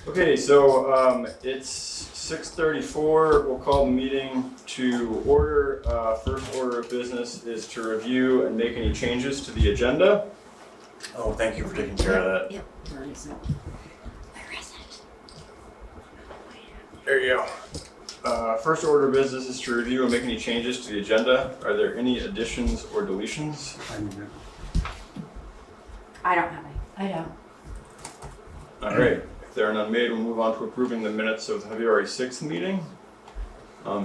Okay, so it's 6:34. We'll call the meeting to order. First order of business is to review and make any changes to the agenda. Oh, thank you for taking care of that. Yep. Where is it? There you go. First order of business is to review and make any changes to the agenda. Are there any additions or deletions? I don't have any. I don't. All right. If there are none made, we'll move on to approving the minutes of the February 6th meeting.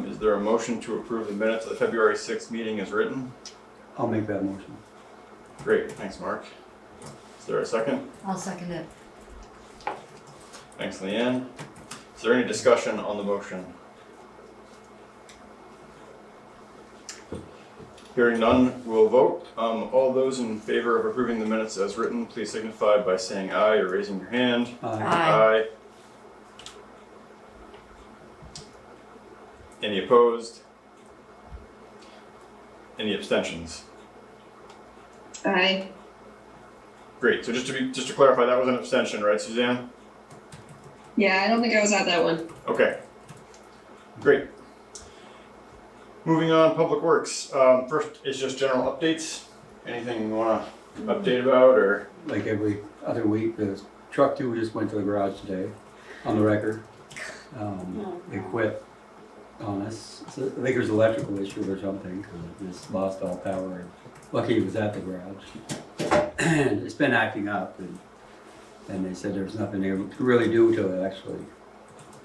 Is there a motion to approve the minutes of the February 6th meeting as written? I'll make that motion. Great, thanks, Mark. Is there a second? I'll second it. Thanks, Leanne. Is there any discussion on the motion? Hearing none, we'll vote. All those in favor of approving the minutes as written, please signify by saying aye or raising your hand. Aye. Any opposed? Any abstentions? Aye. Great, so just to clarify, that was an abstention, right, Suzanne? Yeah, I don't think I was at that one. Okay. Great. Moving on, Public Works. First is just general updates. Anything you want to update about, or? Like every other week, the truck 2 just went to the garage today, on the record. They quit on us. So I think there's an electrical issue or something, because it just lost all power. Lucky it was at the garage. And it's been acting up, and they said there's nothing they could really do till it actually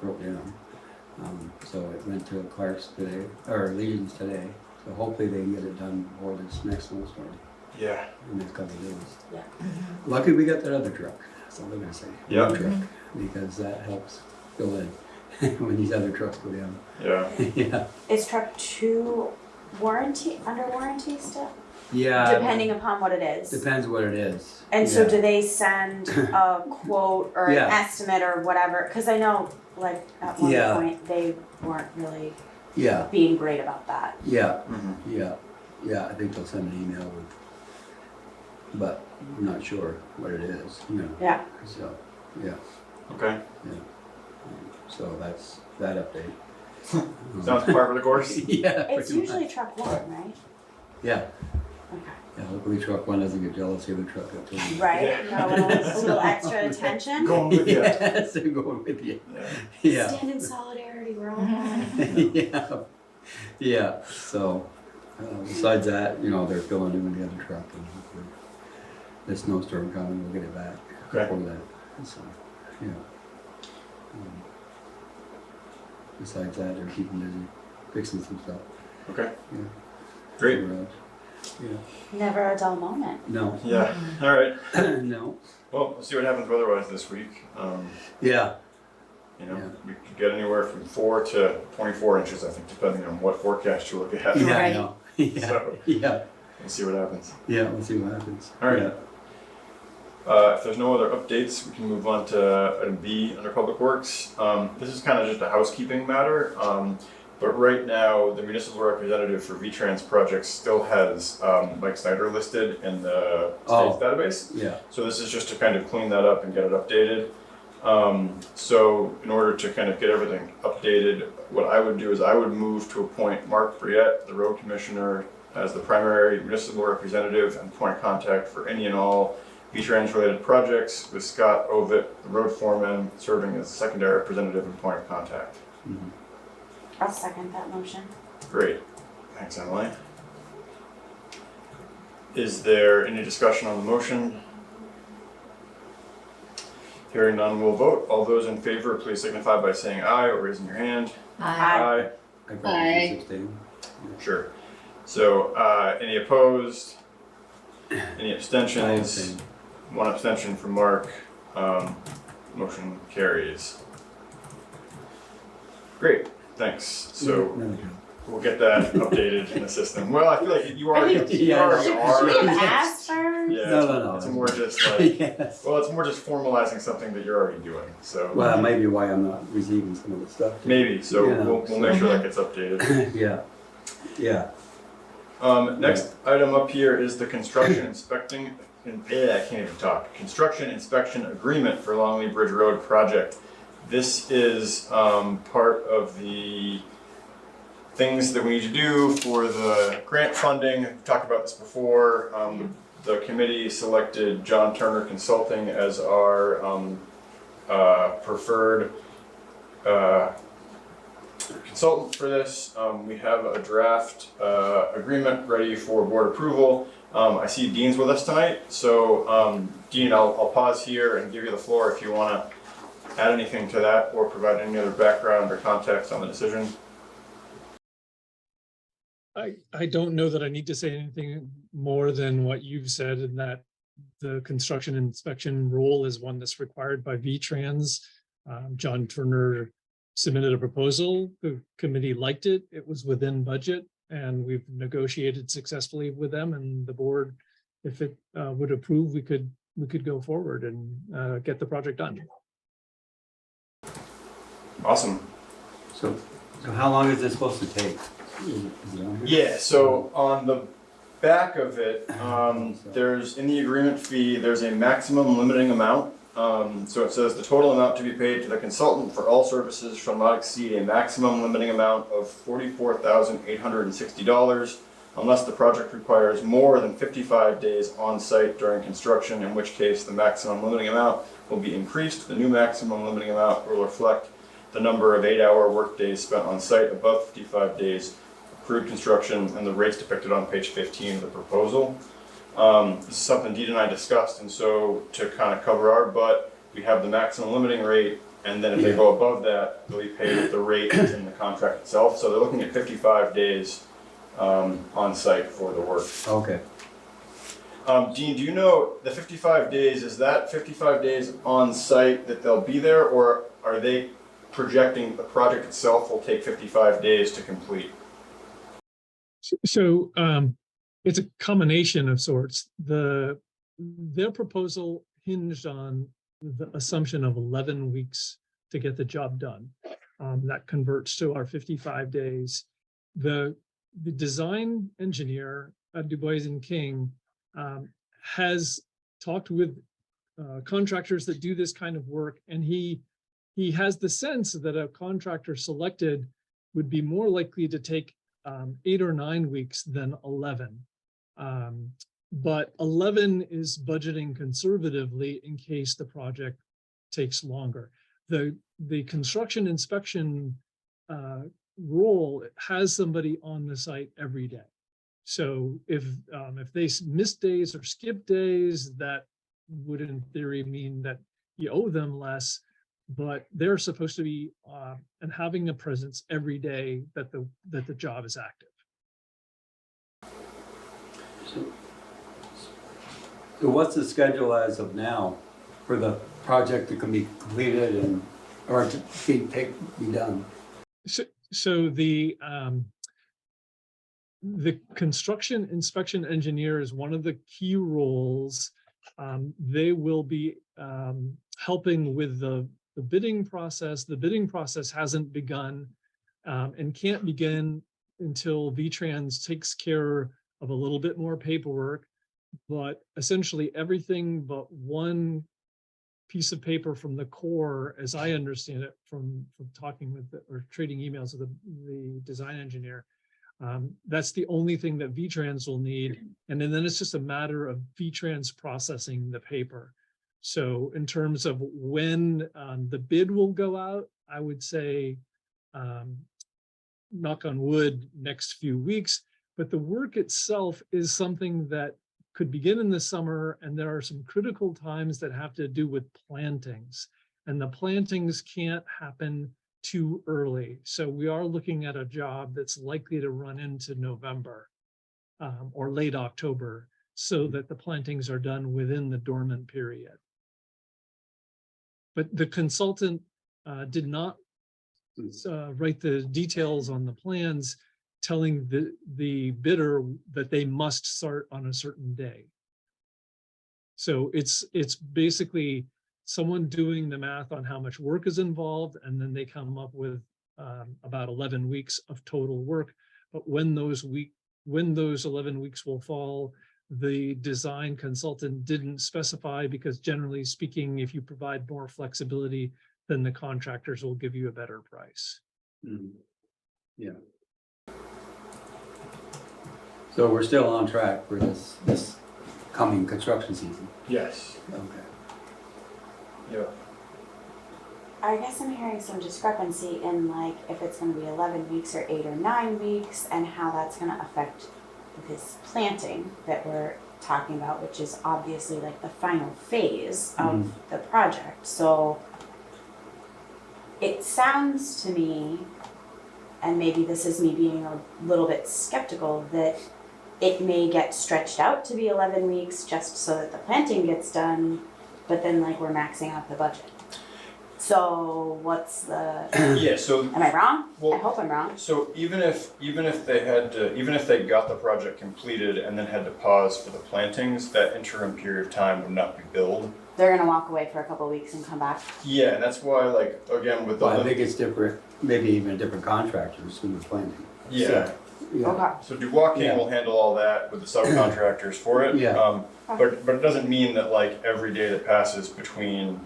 broke down. So it went to Clark's today, or Legion's today. So hopefully they can get it done before this next snowstorm Yeah. in the next couple of days. Yeah. Lucky we got that other truck, that's all I'm gonna say. Yeah. One truck, because that helps fill in when these other trucks go down. Yeah. Yeah. Is truck 2 under warranty still? Yeah. Depending upon what it is. Depends what it is. And so Yeah. do they send a quote or an Yeah. estimate or whatever? Cause I know like at one Yeah. point they weren't really Yeah, being great about that. yeah, Mm-hmm. yeah, I think they'll send an email with, but I'm not sure what it is, you know. Yeah. So, yeah, Okay. so that's that update. Sounds par for the course. Yeah. It's pretty usually much. truck 1, right? Yeah, Okay. yeah, hopefully truck 1 doesn't get jealous the other truck got told. Right? Yeah. A little extra attention. Going with you. Yes, they're going with you. Yeah. Yeah. Stand in solidarity, we're all one. Yeah, yeah, so, besides that, you know, they're filling in with the other truck and hopefully this snowstorm coming, we'll get it back Okay. before that, so, yeah. Besides that, they're keeping busy, fixing some stuff. Okay. Yeah. Great. Garage. Yeah, Never a dull moment. no, Yeah. All right. no, Well, we'll see what happens weather-wise this week. yeah, You know, Yeah. we could get anywhere from 4 to 24 inches, I think, depending on what forecast you look at. yeah, I Right. know, yeah, So- yeah, We'll see what happens. yeah, we'll see what happens. All right. Yeah. If there's no other updates, we can move on to item B under Public Works. This is kind of just a housekeeping matter, but right now the municipal representative for V-Trans projects still has Mike Snyder listed in the state's database. Yeah, So this is just to kind of clean that up and get it updated. So in order to kind of get everything updated, what I would do is I would move to appoint Mark Briette, the road commissioner, as the primary municipal representative and point of contact for any and all V-Trans related projects, with Scott Ovitt, the road foreman, serving as secondary representative and point of contact. mhm. I'll second that motion. Great. Thanks, Emily. Is there any discussion on the motion? Hearing none, we'll vote. All those in favor, please signify by saying aye or raising your hand. Aye. I probably Aye. just abstain. Sure. So, any opposed? Any I abstentions? abstain. One abstention from Mark. Motion carries. Great, thanks. So No, no. we'll get that updated in the system. Well, I feel like you already, you Yeah. already Should are. we have asked first? Yeah, No. it's more just like, Yes. well, it's more just formalizing something that you're already doing, so. Well, that may be why I'm not receiving some of the stuff. Maybe, so Yeah. we'll make sure that gets updated. Yeah, yeah. Next item up here is the construction I can't even talk. Construction inspection agreement for Longley Bridge Road project. This is part of the things that we need to do for the grant funding. We've talked about this before. The committee selected John Turner Consulting as our preferred consultant for this. We have a draft agreement ready for board approval. I see Dean's with us tonight, so Dean, I'll pause here and give you the floor if you want to add anything to that or provide any other background or context on the decision. I don't know that I need to say anything more than what you've said, in that the construction inspection rule is one that's required by V-Trans. John Turner submitted a proposal. The committee liked it. It was within budget, and we've negotiated successfully with them. And the board, if it would approve, we could go forward and get the project done. Awesome. So how long is this supposed to take? Is it on here? Yeah, so on the back of it, there's, in the agreement fee, there's a maximum limiting amount. So it says the total amount to be paid to the consultant for all services shall not exceed a maximum limiting amount of $44,860 unless the project requires more than 55 days on site during construction, in which case the maximum limiting amount will be increased. The new maximum limiting amount will reflect the number of 8-hour workdays spent on site above 55 days accrued construction and the rates depicted on page 15 of the proposal. This is something Dean and I discussed, and so to kind of cover our butt, we have the maximum limiting rate, and then if they go above that, they'll be paid at the rate in the contract itself. So they're looking at 55 days on site for the work. Okay. Dean, do you know the 55 days, is that 55 days on site that they'll be there, or are they projecting the project itself will take 55 days to complete? So it's a combination of sorts. Their proposal hinged on the assumption of 11 weeks to get the job done. That converts to our 55 days. The design engineer at Du Bois and King has talked with contractors that do this kind of work, and he has the sense that a contractor selected would be more likely to take 8 or 9 weeks than 11. But 11 is budgeting conservatively in case the project takes longer. The construction inspection role has somebody on the site every day. So if they miss days or skip days, that would in theory mean that you owe them less, but they're supposed to be and having a presence every day that the job is active. So what's the schedule as of now for the project that can be completed and or to be done? So the construction inspection engineer is one of the key roles. They will be helping with the bidding process. The bidding process hasn't begun and can't begin until V-Trans takes care of a little bit more paperwork, but essentially everything but one piece of paper from the Corps, as I understand it from talking with or trading emails with the design engineer, that's the only thing that V-Trans will need. And then it's just a matter of V-Trans processing the paper. So in terms of when the bid will go out, I would say, knock on wood, next few weeks. But the work itself is something that could begin in the summer, and there are some critical times that have to do with plantings, and the plantings can't happen too early. So we are looking at a job that's likely to run into November or late October, so that the plantings are done within the dormant period. But the consultant did not write the details on the plans telling the bidder that they must start on a certain day. So it's basically someone doing the math on how much work is involved, and then they come up with about 11 weeks of total work. But when those 11 weeks will fall, the design consultant didn't specify, because generally speaking, if you provide more flexibility, then the contractors will give you a better price. Mhm. Yeah. So we're still on track for this coming construction season. Yes. Okay. Yeah. I guess I'm hearing some discrepancy in like if it's gonna be 11 weeks or 8 or 9 weeks and how that's gonna affect this planting that we're talking about, which is obviously like the final phase of the project. So it sounds to me, and maybe this is me being a little bit skeptical, that it may get stretched out to be 11 weeks just so that the planting gets done, but then like we're maxing out the budget. So what's the, Yeah, so, am I wrong? I well, hope I'm wrong. so even if they got the project completed and then had to pause for the plantings, that interim period of time would not be billed. They're gonna walk away for a couple weeks and come back. Yeah, and that's why, like, again, with the. Well, I think it's different, maybe even different contractors who are planning. Yeah, Yeah. Okay. so Dubois King Yeah. will handle all that with the subcontractors for it. Yeah. But it doesn't mean that like every day that passes between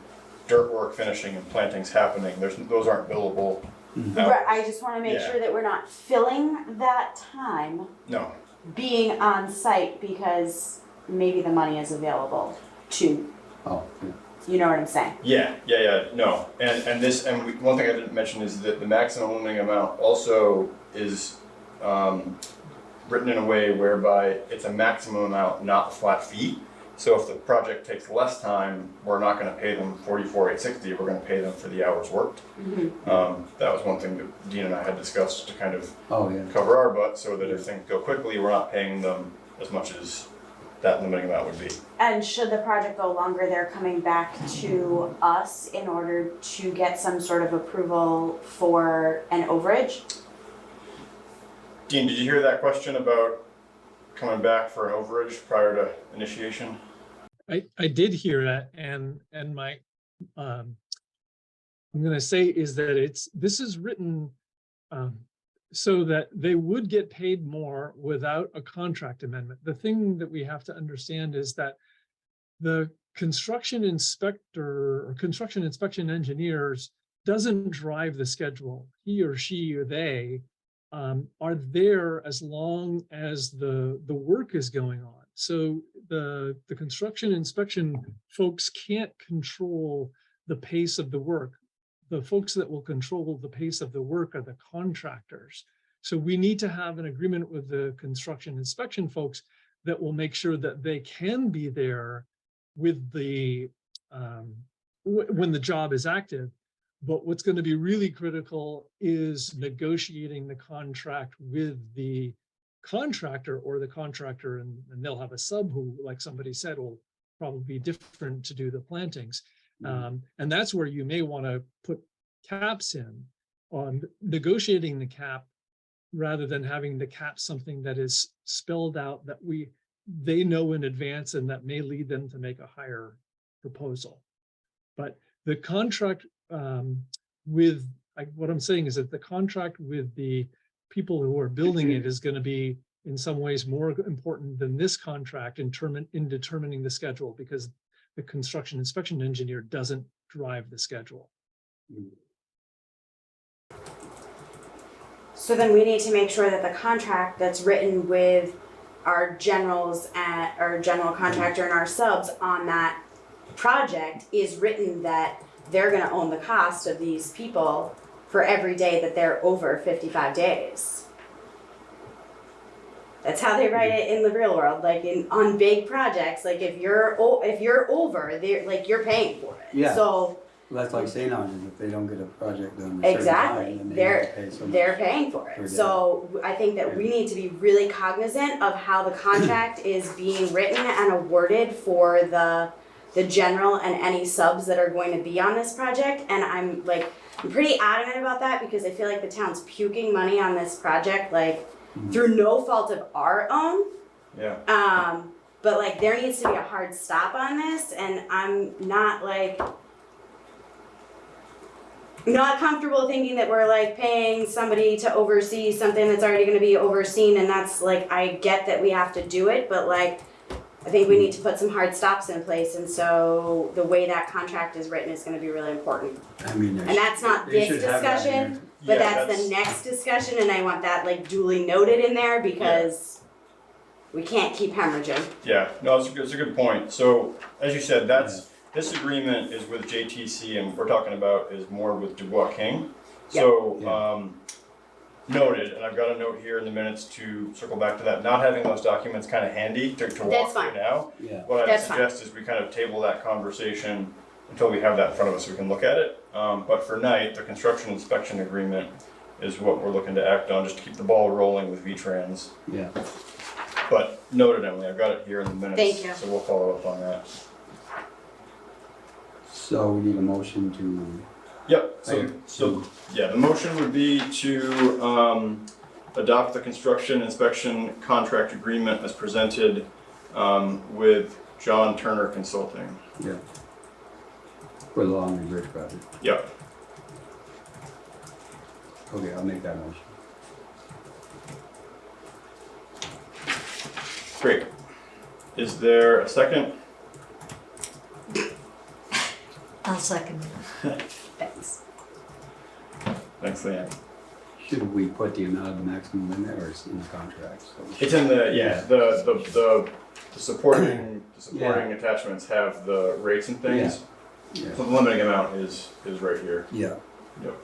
dirt work finishing and plantings happening, those aren't billable Mhm. hours. Right, I just wanna make Yeah. sure that we're not filling that time No, being on site because maybe the money is available to, Oh, yeah. you know what I'm saying? yeah, no. One thing I didn't mention is that the maximum lending amount also is written in a way whereby it's a maximum amount, not a flat fee. So if the project takes less time, we're not gonna pay them $44,860, we're gonna pay them for the hours worked. That was one thing that Dean and I had discussed to kind of Oh, yeah. cover our butt, so that if things go quickly, we're not paying them as much as that limiting amount would be. And should the project go longer, they're coming back to us in order to get some sort of approval for an overage? Dean, did you hear that question about coming back for an overage prior to initiation? I did hear that, and my I'm gonna say is that this is written so that they would get paid more without a contract amendment. The thing that we have to understand is that the construction inspector or construction inspection engineers doesn't drive the schedule. He or she or they are there as long as the work is going on. So the construction inspection folks can't control the pace of the work. The folks that will control the pace of the work are the contractors. So we need to have an agreement with the construction inspection folks that will make sure that they can be there with the when the job is active. But what's going to be really critical is negotiating the contract with the contractor or the contractor, and they'll have a sub who, like somebody said, will probably be different to do the plantings. And that's where you may want to put caps in on negotiating the cap rather than having to cap something that is spelled out that they know in advance and that may lead them to make a higher proposal. But the contract what I'm saying is that the contract with the people who are building it is going to be in some ways more important than this contract in determining the schedule, because the construction inspection engineer doesn't drive the schedule. So then we need to make sure that the contract that's written with our generals and our general contractor and our subs on that project is written that they're gonna own the cost of these people for every day that they're over 55 days. That's how they write it in the real world, like on big projects, like if you're over, they're like, you're paying for it. Yeah. So Well, that's like St. Ange's, if they don't get a project done in a certain exactly, time, then they have to pay so much. they're paying for per it. day. So I think that we need to be really cognizant of how the contract is being written and awarded for the general and any subs that are going to be on this project. And I'm pretty adamant about that because I feel like the town's puking money on this project, like through no fault of our own. Yeah. But like there needs to be a hard stop on this, and I'm not comfortable thinking that we're like paying somebody to oversee something that's already going to be overseen. And that's like, I get that we have to do it, but like I think we need to put some hard stops in place, and so the way that contract is written is gonna be really important. I mean, And that's not they this should have that in discussion, there. but Yeah, that's the next discussion, and I want that like duly noted in there because we can't keep hemorrhaging. Yeah, no, it's a good point. So, as you said, this agreement is with JTC, and we're talking about is more with Dubois King. So, noted, and I've got a note here in the minutes to circle back to that. Not having those documents kind of handy to walk That's through fine. now. Yeah, What I'd That's fine. suggest is we kind of table that conversation until we have that in front of us so we can look at it. But for night, the construction inspection agreement is what we're looking to act on, just to keep the ball rolling with V-Trans. yeah. But noted, Emily, I've got it here in the minutes. Thank you. So we'll follow up on that. So we need a motion to. Yep, so yeah, the motion would be to adopt the construction inspection contract agreement as presented with John Turner Consulting. Yeah. For the Long Ridge Bridge project. Yep. Okay, I'll make that motion. Great. Is there a second? I'll second it. Thanks. Thanks, Leanne. Should we put the amount of the maximum in there or it's in the contract? So It's in the supporting attachments have the rates and things. Yeah. So the limiting amount is right here. Yeah. Yep.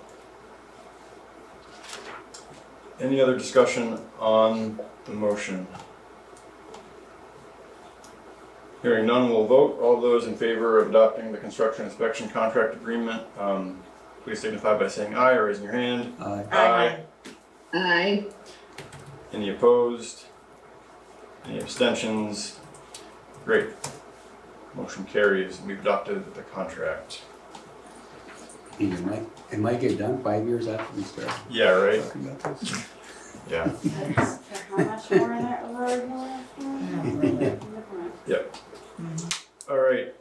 Any other discussion on the motion? Hearing none, we'll vote. All those in favor of adopting the construction inspection contract agreement, please signify by saying aye or raising your hand. Aye. Aye. Aye. Any opposed? Any abstentions? Great. Motion carries. We've adopted the contract. It might get done 5 years after we start Yeah, right? talking about this. Yeah. How much more in it originally? Yep. All right.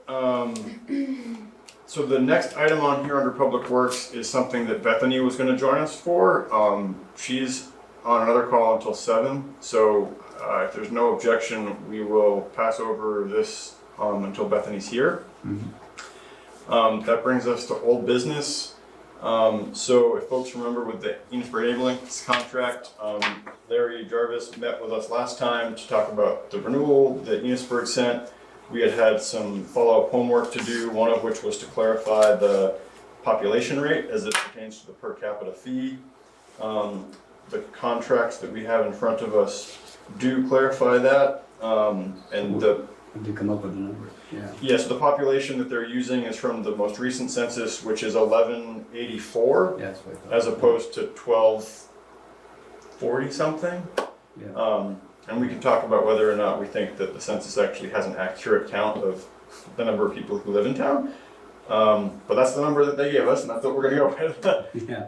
So the next item on here under Public Works is something that Bethany was going to join us for. She's on another call until 7. So if there's no objection, we will pass over this until Bethany's here. That brings us to old business. So if folks remember with the Enosburg Enabling contract, Larry Jarvis met with us last time to talk about the renewal that Enosburg sent. We had some follow-up homework to do, one of which was to clarify the population rate as it pertains to the per capita fee. The contracts that we have in front of us do clarify that, and the To come up with a number, yeah. yes, the population that they're using is from the most recent census, which is 1184, Yeah, that's what I thought. as opposed to 1240 something. Yeah. And we can talk about whether or not we think that the census actually has an accurate count of the number of people who live in town. But that's the number that they gave us, and that's what we're gonna go with. Yeah.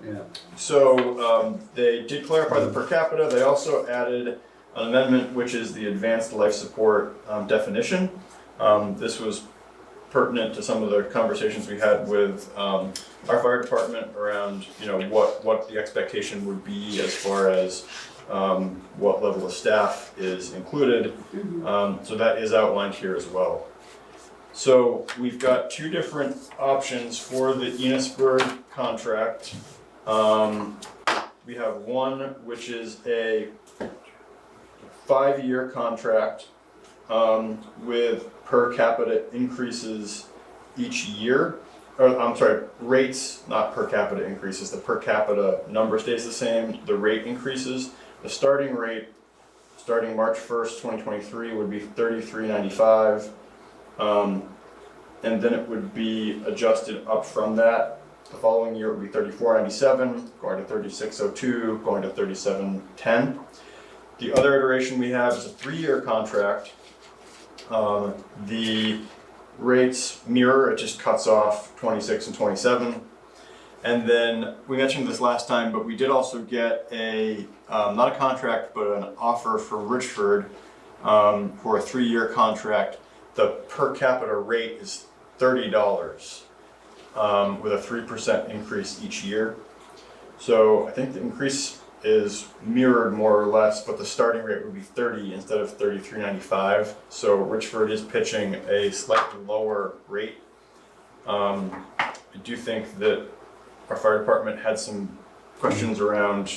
Yeah. So they did clarify the per capita. They also added an amendment, which is the advanced life support definition. This was pertinent to some of the conversations we had with our fire department around, what the expectation would be as far as what level of staff is included. So that is outlined here as well. So we've got two different options for the Enosburg contract. We have one which is a 5-year contract with per capita increases each year. Rates, not per capita increases. The per capita number stays the same, the rate increases. The starting rate, starting March 1st, 2023, would be $33.95. And then it would be adjusted up from that. The following year it would be $34.97, going to $36.02, going to $37.10. The other iteration we have is a 3-year contract. The rates mirror, it just cuts off 26 and 27. And then, we mentioned this last time, but we did also get not a contract, but an offer from Richford for a 3-year contract. The per capita rate is $30 with a 3% increase each year. So I think the increase is mirrored more or less, but the starting rate would be 30 instead of 33.95. So Richford is pitching a slightly lower rate. I do think that our fire department had some questions around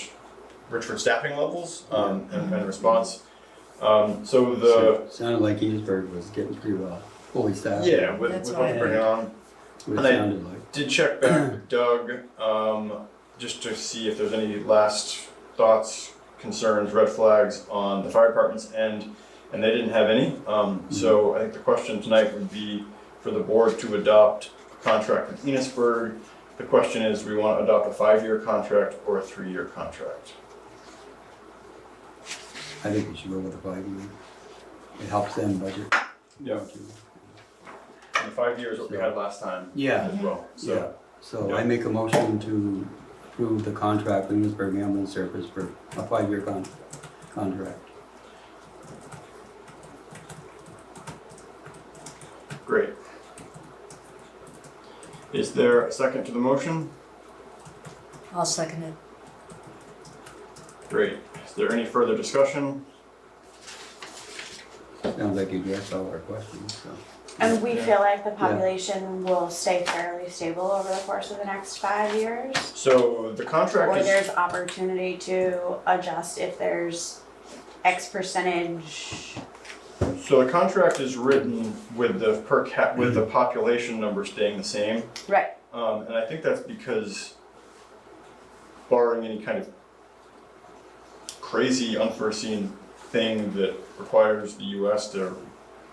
Richford staffing levels and response. Sounded like Enosburg was getting pretty well, fully staffed. Yeah, with That's what what I they're bringing on. What and it I- sounded like. Did check back with Doug, just to see if there's any last thoughts, concerns, red flags on the fire department's end, and they didn't have any. So I think the question tonight would be for the board to adopt a contract with Enosburg. The question is, we want to adopt a 5-year contract or a 3-year contract? I think we should go with the 5-year. It helps them budget. Yeah. And the 5 years what we had last time Yeah, as well, yeah. so. So I make a motion to approve the contract with Enosburg Ambulance Service for a 5-year contract. Great. Is there a second to the motion? I'll second it. Great. Is there any further discussion? Sounds like you addressed all our questions, so. And we Yeah. feel like the population will stay fairly stable over the course of the next 5 years? So the contract Or is, there's opportunity to adjust if there's X percentage? so the contract is written with the with the population number staying the same. Right. And I think that's because barring any kind of crazy unforeseen thing that requires the US to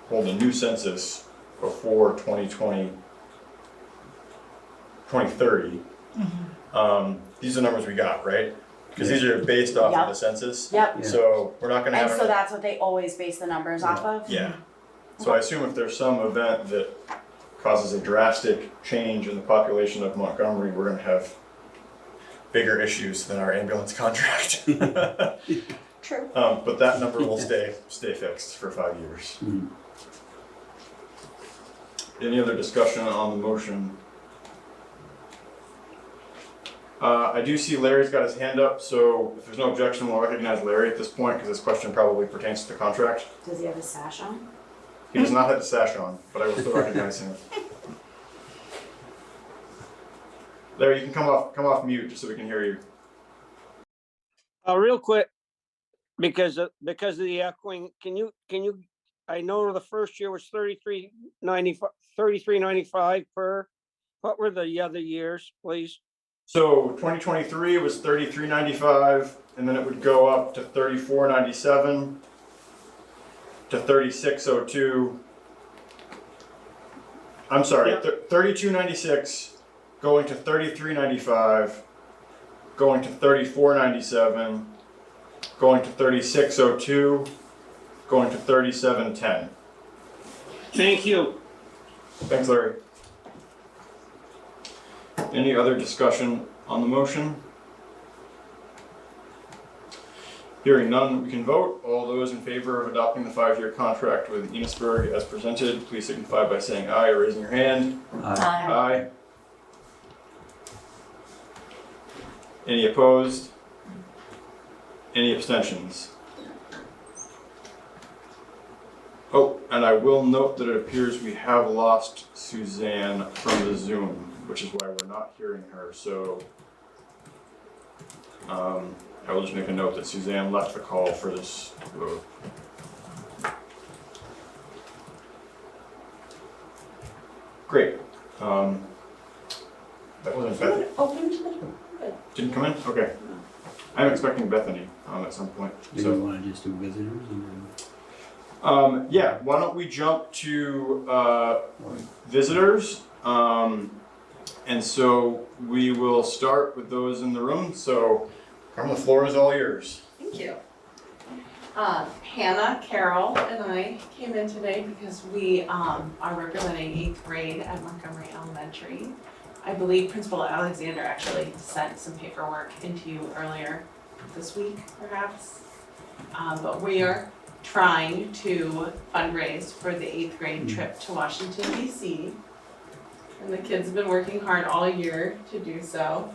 hold a new census before 2030, these are numbers we got, right? Because these are based off of Yep. the census. Yep. Yeah. So we're not gonna have. And so that's what they always base the numbers off of? Yeah. So I assume if there's some event that causes a drastic change in the population of Montgomery, we're gonna have bigger issues than our ambulance contract. True. But that number will stay fixed for 5 years. Mhm. Any other discussion on the motion? I do see Larry's got his hand up, so if there's no objection, we'll recognize Larry at this point, because this question probably pertains to the contract. Does he have a sash on? He does not have the sash on, but I will still recognize him. Larry, you can come off mute just so we can hear you. Real quick, because of the echoing, can you, I know the first year was 33.95 per, what were the other years, please? So 2023 was $33.95, and then it would go up to $34.97, to $36.02. I'm sorry, Yep. $32.96, going to $33.95, going to $34.97, going to $36.02, going to $37.10. Thank you. Thanks, Larry. Any other discussion on the motion? Hearing none, we can vote. All those in favor of adopting the 5-year contract with Enosburg as presented, please signify by saying aye or raising your hand. Aye. Any opposed? Any abstentions? Oh, and I will note that it appears we have lost Suzanne from the Zoom, which is why we're not hearing her, so I will just make a note that Suzanne left the call for this vote. Great. That wasn't Bethany. Open to the, Didn't come in? Okay. I'm expecting Bethany at some point. Do So. you wanna just do visitors and then? Yeah, why don't we jump to visitors? And so we will start with those in the room. So, Carmen, the floor is all yours. Thank you. Hannah, Carol, and I came in today because we are representing 8th grade at Montgomery Elementary. I believe Principal Alexander actually sent some paperwork into you earlier this week, perhaps. But we are trying to fundraise for the 8th grade trip to Washington, DC. And the kids have been working hard all year to do so.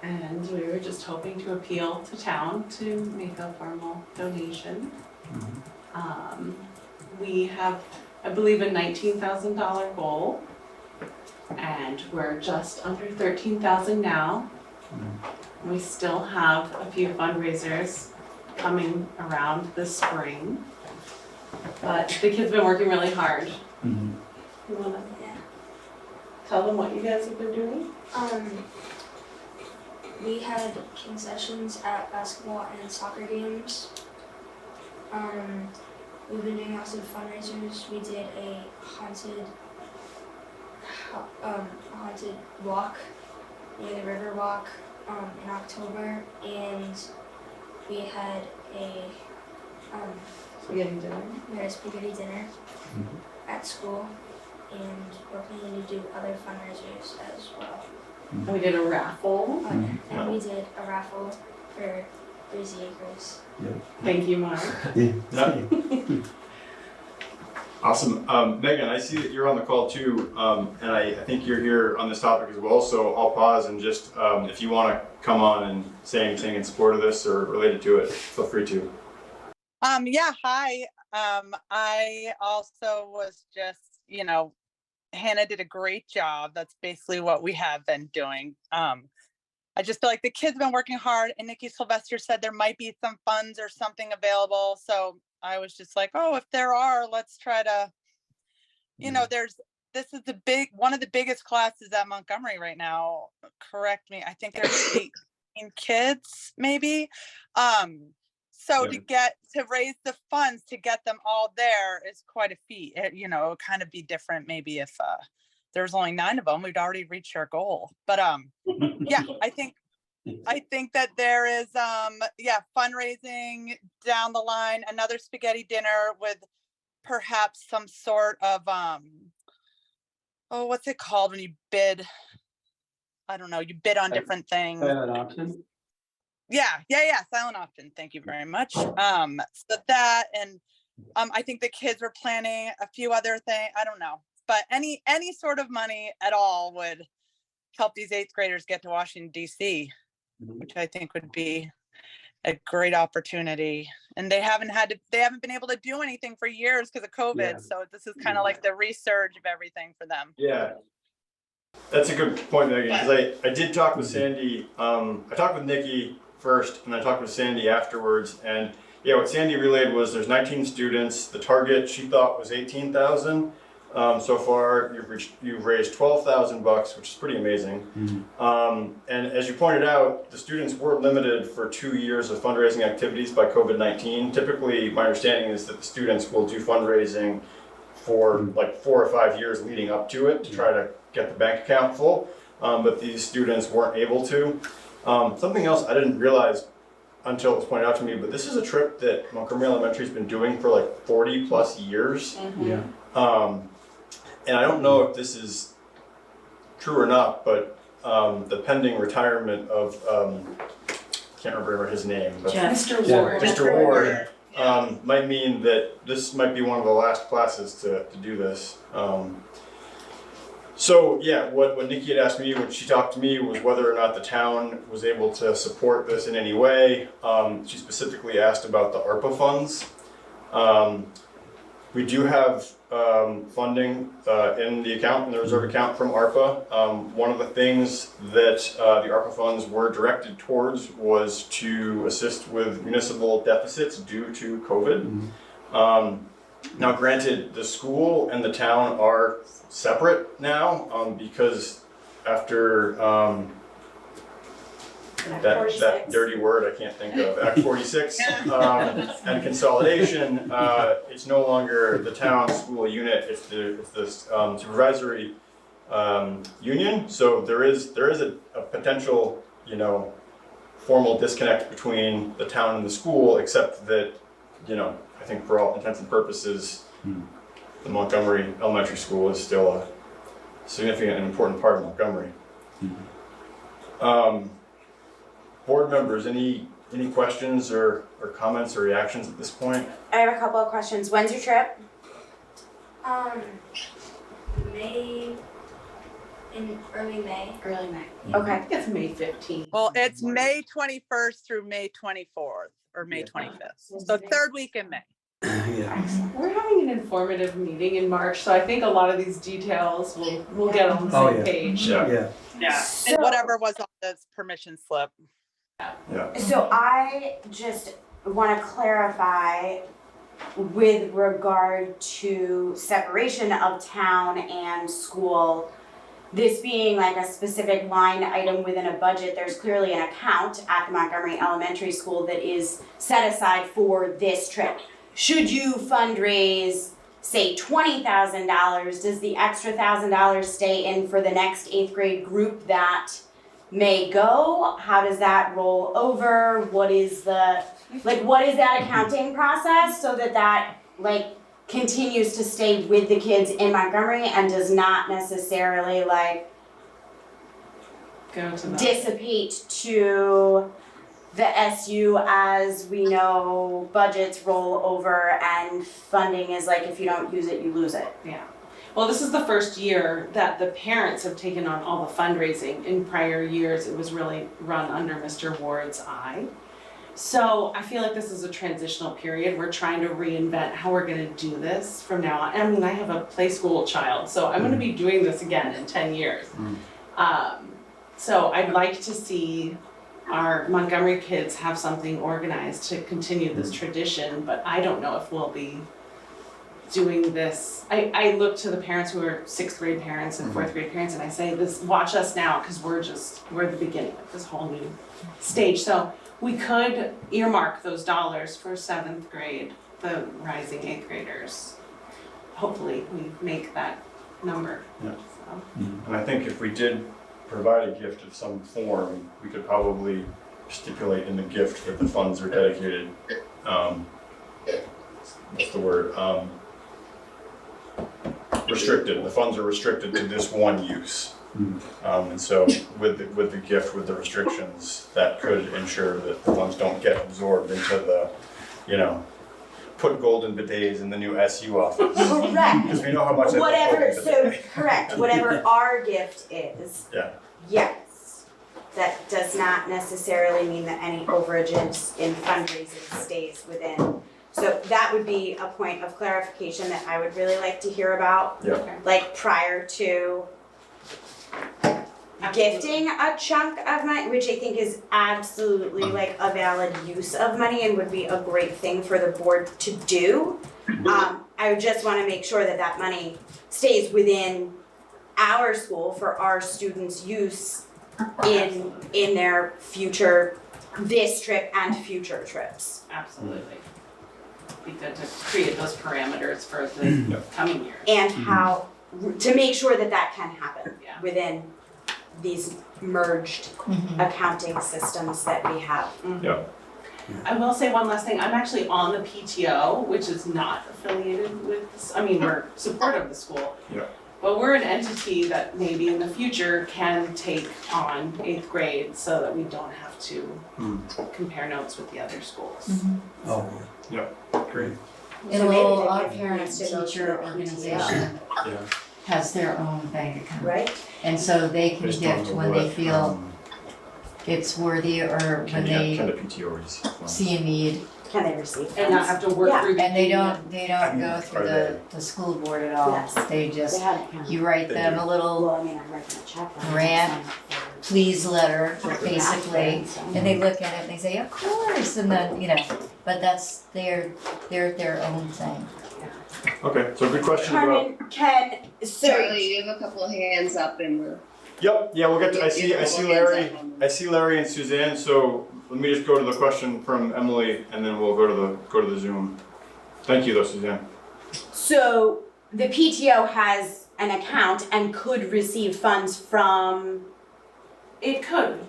And we were just hoping to appeal to town to make a formal donation. We have, I believe, a $19,000 goal, and we're just under 13,000 now. We still have a few fundraisers coming around this spring, but the kids have been working really hard. You wanna tell them what you guys have been doing? We had concessions at basketball and soccer games. We've been doing lots of fundraisers. We did a haunted walk near the river walk in October, and we had a Spaghetti dinner. spaghetti dinner at school, and we're planning to do other fundraisers as well. And we did a raffle. And we did a raffle for Breezy Acres. Thank you, Mark. Awesome. Megan, I see that you're on the call too, and I think you're here on this topic as well, so I'll pause and just, if you want to come on and say anything in support of this or related to it, feel free to. Yeah, hi. I also was just, Hannah did a great job. That's basically what we have been doing. I just feel like the kids have been working hard, and Nikki Sylvester said there might be some funds or something available. So I was just like, oh, if there are, let's try to, this is one of the biggest classes at Montgomery right now. Correct me. I think there's 18 kids, maybe. So to raise the funds to get them all there is quite a feat. It would kind of be different maybe if there's only 9 of them, we'd already reached our goal. But yeah, I think that there is fundraising down the line, another spaghetti dinner with perhaps some sort of what's it called when you bid? I don't know, you bid on different things. Silent auction? Yeah, silent auction. Thank you very much. So that, and I think the kids were planning a few other things. I don't know, but any sort of money at all would help these 8th graders get to Washington, D.C., which I think would be a great opportunity. And they haven't been able to do anything for years because of COVID. Yeah. So this is kind of like the resurge of everything for them. Yeah. That's a good point, Megan, because I did talk with Sandy. I talked with Nikki first, and I talked with Sandy afterwards. And yeah, what Sandy relayed was there's 19 students. The target she thought was 18,000. So far, you've raised $12,000, which is pretty amazing. And as you pointed out, the students were limited for 2 years of fundraising activities by COVID-19. Typically, my understanding is that the students will do fundraising for like 4 or 5 years leading up to it to try to get the bank account full, but these students weren't able to. Something else I didn't realize until it was pointed out to me, but this is a trip that Montgomery Elementary has been doing for like 40 plus years. Yeah. And I don't know if this is true or not, but the pending retirement of, can't remember his name, but Mr. Ward. Mr. Ward might mean that this might be one of the last classes to do this. So yeah, what Nikki had asked me when she talked to me was whether or not the town was able to support this in any way. She specifically asked about the ARPA funds. We do have funding in the account, in the reserve account from ARPA. One of the things that the ARPA funds were directed towards was to assist with municipal deficits due to COVID. Now granted, the school and the town are separate now because after that dirty word I can't think of, Act 46 and consolidation, it's no longer the town school unit, it's the supervisory union. So there is a potential, formal disconnect between the town and the school, except that, I think for all intents and purposes, the Montgomery Elementary School is still a significant and important part of Montgomery. Board members, any questions or comments or reactions at this point? I have a couple of questions. When's your trip? May in early May. Early May. Okay. I think it's May 15th. Well, it's May 21st through May 24th or May 25th. So third week in May. Yeah. We're having an informative meeting in March, so I think a lot of these details we'll get on the Oh, same yeah. page. Yeah. Yeah. Yeah. And whatever was on this permission slip. Yeah. So I just want to clarify with regard to separation of town and school, this being like a specific line item within a budget, there's clearly an account at the Montgomery Elementary School that is set aside for this trip. Should you fundraise, say $20,000, does the extra $1,000 stay in for the next 8th grade group that may go? How does that roll over? What is that accounting process so that like continues to stay with the kids in Montgomery and does not necessarily like Go to the dissipate to the SU as we know budgets roll over and funding is like if you don't use it, you lose it. Yeah. Well, this is the first year that the parents have taken on all the fundraising. In prior years, it was really run under Mr. Ward's eye. So I feel like this is a transitional period. We're trying to reinvent how we're gonna do this from now on. I mean, I have a play school child, so I'm gonna be doing this again in 10 years. So I'd like to see our Montgomery kids have something organized to continue this tradition, but I don't know if we'll be doing this. I look to the parents who are 6th grade parents and 4th grade parents and I say, watch us now, because we're the beginning of this whole new stage. So we could earmark those dollars for 7th grade, the rising 8th graders. Hopefully we make that number. Yeah. So. And I think if we did provide a gift of some form, we could probably stipulate in the gift that the funds are dedicated, what's the word? Restricted. The funds are restricted to this one use. And so with the gift, with the restrictions, that could ensure that the funds don't get absorbed into the, put golden bidets in the new SU office. Correct. Because we know how much Correct, whatever our gift is. Yeah. Yes. That does not necessarily mean that any overages in fundraising stays within. So that would be a point of clarification that I would really like to hear about. Yeah. Like prior to gifting a chunk of money, which I think is absolutely like a valid use of money and would be a great thing for the board to do. I would just want to make sure that that money stays within our school for our students' use in their future, this trip and future trips. Absolutely. Be good to create those parameters for the coming years. And how, to make sure that that can happen Yeah. within these merged accounting systems that we have. Yeah. I will say one last thing. I'm actually on the PTO, which is not affiliated with this. I mean, we're supportive of the school. Yeah. But we're an entity that maybe in the future can take on 8th grade so that we don't have to compare notes with the other schools. Oh, Great. And So maybe well, they our give parents parents to those teacher who are organization Yeah. has their own bank account. Right? And so they can Based on gift the when they what, feel it's worthy or when can the they PTO receive funds? see a need. Can they receive And not have to work Yeah. through the And they union. don't go through the school board at all. Yes. They just, had it counted. you write They them do. a little Well, I mean, I'm writing a check. but I'm Grant. not signing up for- please letter, basically. So- And they look at it and they say, of course, and then, but that's their own thing. Okay, so good question about. Carmen, Charlie, you have a couple of hands up and we're. Yep, yeah, we'll get to, I see Hands Larry, up on them. I see Larry and Suzanne, so let me just go to the question from Emily and then we'll go to the Zoom. Thank you though, Suzanne. So the PTO has an account and could receive funds from, It could.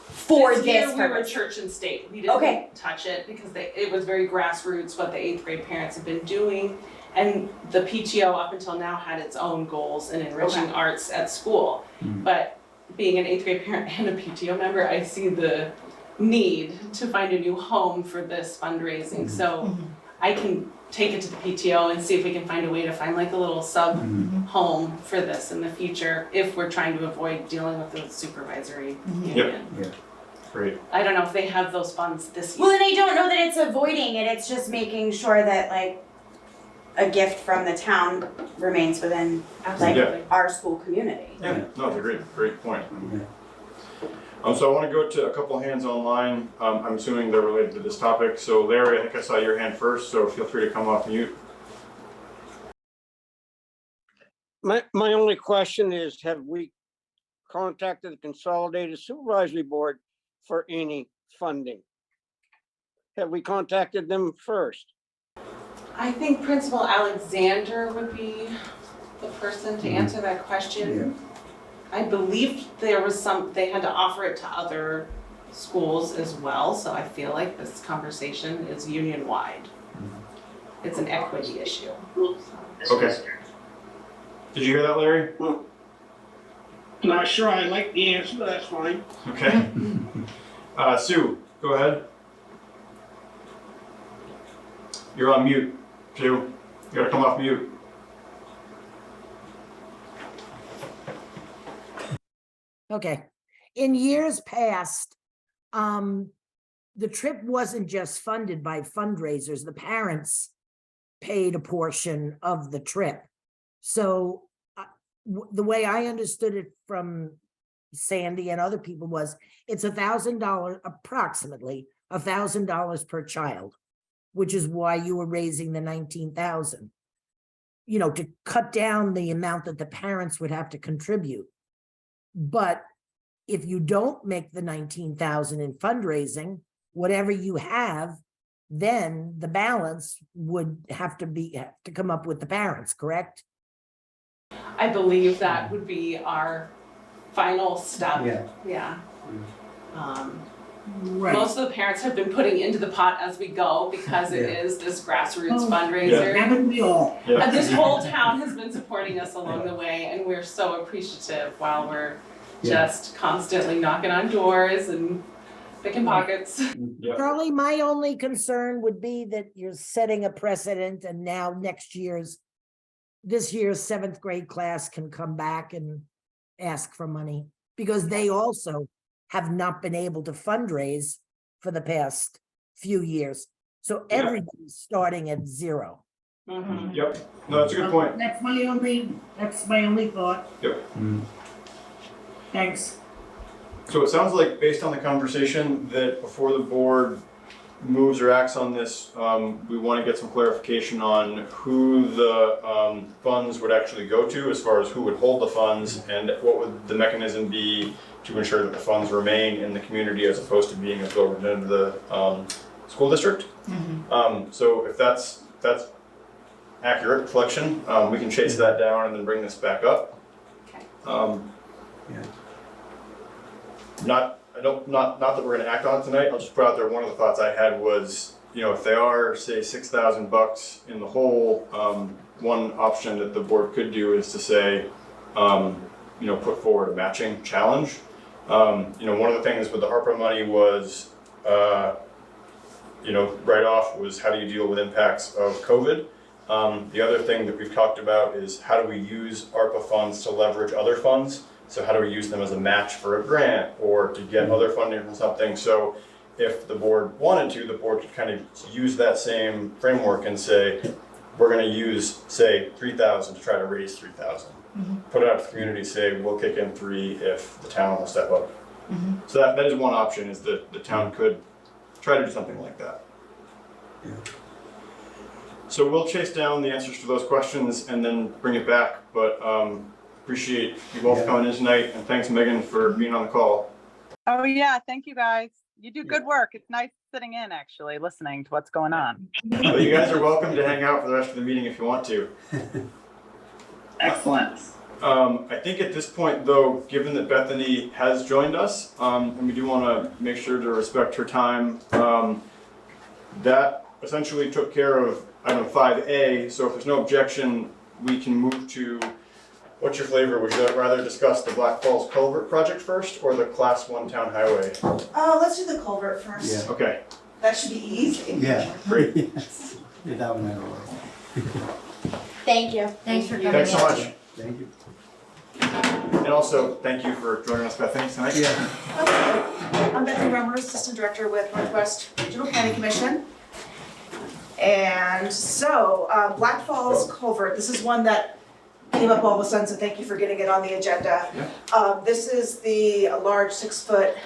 for This year this we were purpose. church and state. We Okay. didn't touch it because it was very grassroots what the 8th grade parents have been doing. And the PTO up until now had its own goals in enriching Okay. arts at school. But being an 8th grade parent and a PTO member, I see the need to find a new home for this fundraising. So I can take it to the PTO and see if we can find a way to find like a little sub home for this in the future if we're trying to avoid dealing with the supervisory union. Yeah. Great. I don't know if they have those funds this Well, year. and I don't know that it's avoiding it, it's just making sure that like a gift from the town remains within Absolutely. our school community. Yeah, no, it's a great point. Yeah. So I want to go to a couple of hands online. I'm assuming they're related to this topic. So Larry, I think I saw your hand first, so feel free to come off mute. My only question is, have we contacted the Consolidated Supervisory Board for any funding? Have we contacted them first? I think Principal Alexander would be the person to answer that question. I believe there was they had to offer it to other schools as well, so I feel like this conversation is union-wide. It's an equity issue. Okay. Did you hear that, Larry? Well, not sure I like the answer, but that's fine. Okay. Sue, go ahead. You're on mute, Sue. You gotta come off mute. Okay. In years past, the trip wasn't just funded by fundraisers. The parents paid a portion of the trip. So the way I understood it from Sandy and other people was it's $1,000, approximately $1,000 per child, which is why you were raising the 19,000, you know, to cut down the amount that the parents would have to contribute. But if you don't make the 19,000 in fundraising, whatever you have, then the balance would have to come up with the parents, correct? I believe that would be our final step. Yeah. Right. Most of the parents have been putting into the pot as we go because it is this grassroots fundraiser. Haven't we all? Yeah. And this whole town has been supporting us along the way, and we're so appreciative while we're just constantly knocking on doors and picking pockets. Yeah. Charlie, my only concern would be that you're setting a precedent and now this year's 7th grade class can come back and ask for money because they also have not been able to fundraise for the past few years. So everybody's starting at zero. Mhm. Yep. No, that's a good point. That's my only thought. Yep. Thanks. So it sounds like, based on the conversation, that before the board moves or acts on this, we want to get some clarification on who the funds would actually go to, as far as who would hold the funds, and what would the mechanism be to ensure that the funds remain in the community as opposed to being absorbed into the school district. So if that's accurate reflection, we can chase that down and then bring this back up. Yeah. Not that we're gonna act on it tonight, I'll just put out there, one of the thoughts I had was, you know, if they are, say, $6,000 in the hole, one option that the board could do is to say, you know, put forward a matching challenge. You know, one of the things with the ARPA money was, you know, write-off was how do you deal with impacts of COVID? The other thing that we've talked about is how do we use ARPA funds to leverage other funds? So how do we use them as a match for a grant or to get other funding from something? So if the board wanted to, the board could kind of use that same framework and say, we're gonna use, say, 3,000 to try to raise 3,000. Put it out to the community, say, we'll kick in 3 if the town will step up. So that is one option, is that the town could try to do something like that. So we'll chase down the answers to those questions and then bring it back, but appreciate you both coming in tonight, and thanks Megan for being on the call. Oh yeah, thank you guys. You do good work. It's nice sitting in, actually, listening to what's going on. Well, you guys are welcome to hang out for the rest of the meeting if you want to. Excellent. I think at this point though, given that Bethany has joined us, and we do want to make sure to respect her time, that essentially took care of item 5A, so if there's no objection, we can move to, what's your flavor? Would you rather discuss the Black Falls Culvert project first or the Class 1 town highway? Oh, let's do the culvert first. Yeah. Okay, That should be easy. Yeah. great. Get that one out of the way. Thank you. Thanks for coming in. Thanks so much. Thank you. And also, thank you for joining us, Bethany, tonight. Yeah. I'm Bethany Rummer, Assistant Director with Northwest Regional Planning Commission. And so, Black Falls Culvert, this is one that came up all of a sudden, so thank you for getting it on the agenda. This is the large 6-foot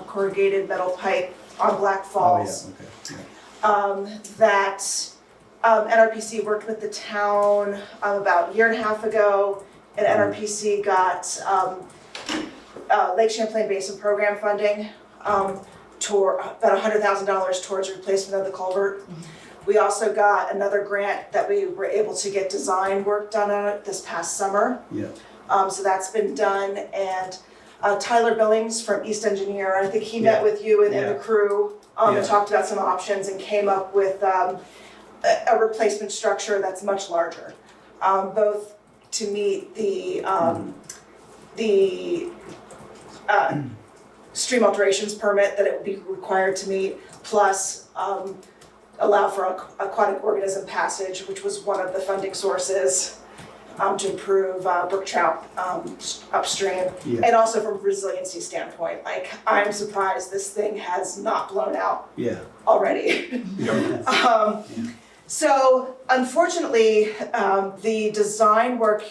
corrugated metal pipe on Black Falls. Oh, yeah, okay. Yeah. That NRPC worked with the town about a year and a half ago, and NRPC got Lake Champlain Basin Program funding toward about $100,000 towards replacement of the culvert. We also got another grant that we were able to get design work done on it this past summer. Yeah. So that's been done, and Tyler Billings from East Engineer, I think he met with you and the crew, and talked about some options and came up with a replacement structure that's much larger, both to meet the stream alterations permit that it would be required to meet, plus allow for aquatic organism passage, which was one of the funding sources to improve brook trout upstream, and also from a resiliency standpoint. Like, I'm surprised this thing has not blown out already. So unfortunately, the design work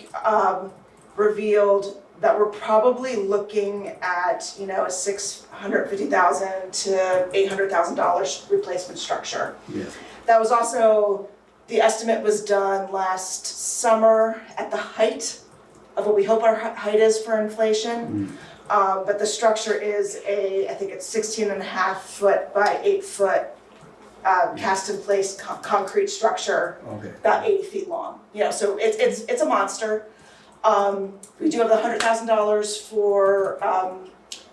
revealed that we're probably looking at, a $650,000 to $800,000 replacement structure. Yeah. That was also, the estimate was done last summer at the height of what we hope our height is for inflation. But the structure is I think it's 16.5 foot by 8 foot cast in place concrete structure, about 80 feet long. So it's a monster. We do have the $100,000 for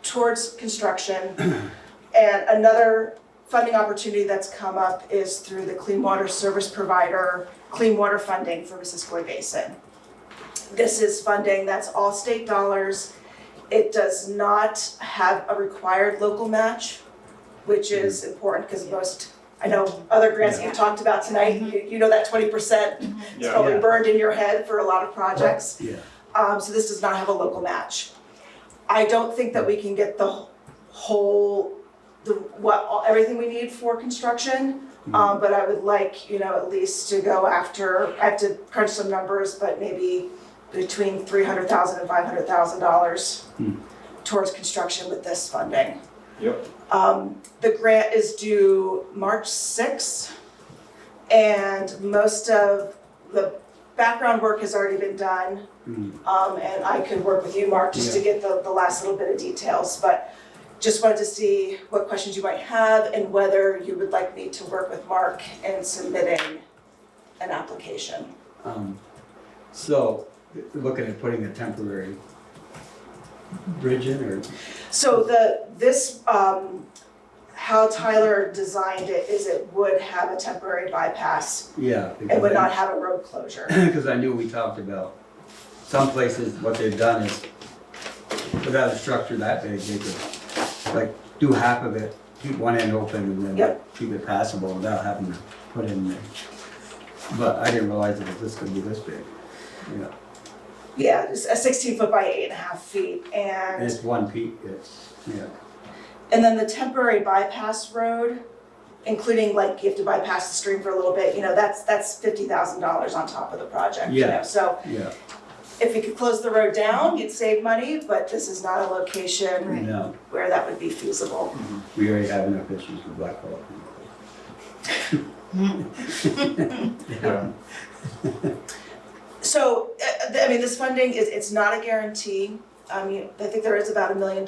towards construction, and another funding opportunity that's come up is through the Clean Water Service Provider Clean Water funding for Missisquoi Basin. This is funding that's all state dollars. It does not have a required local match, which is important because most, I know other grants that you talked about tonight, you know that 20% is probably burned in your head for a lot of projects. So this does not have a local match. I don't think that we can get the whole, everything we need for construction, but I would like, at least to go after, I have to crunch some numbers, but maybe between $300,000 and $500,000 towards construction with this funding. The grant is due March 6th, and most of the background work has already been done. And I could work with you, Mark, just to get the last little bit of details, but just wanted to see what questions you might have and whether you would like me to work with Mark in submitting an application. So, looking at putting a temporary bridge in, or? So how Tyler designed it is it would have a temporary bypass. It would not have a road closure. Because I knew we talked about some places, what they've done is, without a structure that big, they could do half of it, keep one end open and then keep it passable without having to put in there. But I didn't realize that this could be this big. It's a 16 foot by 8.5 feet, and it's one peak, and then the temporary bypass road, including you have to bypass the stream for a little bit, that's $50,000 on top of the project. So if you could close the road down, you'd save money, but this is not a location where that would be feasible. We already have enough issues with Black Hawk. So, this funding it's not a guarantee. I think there is about $1 million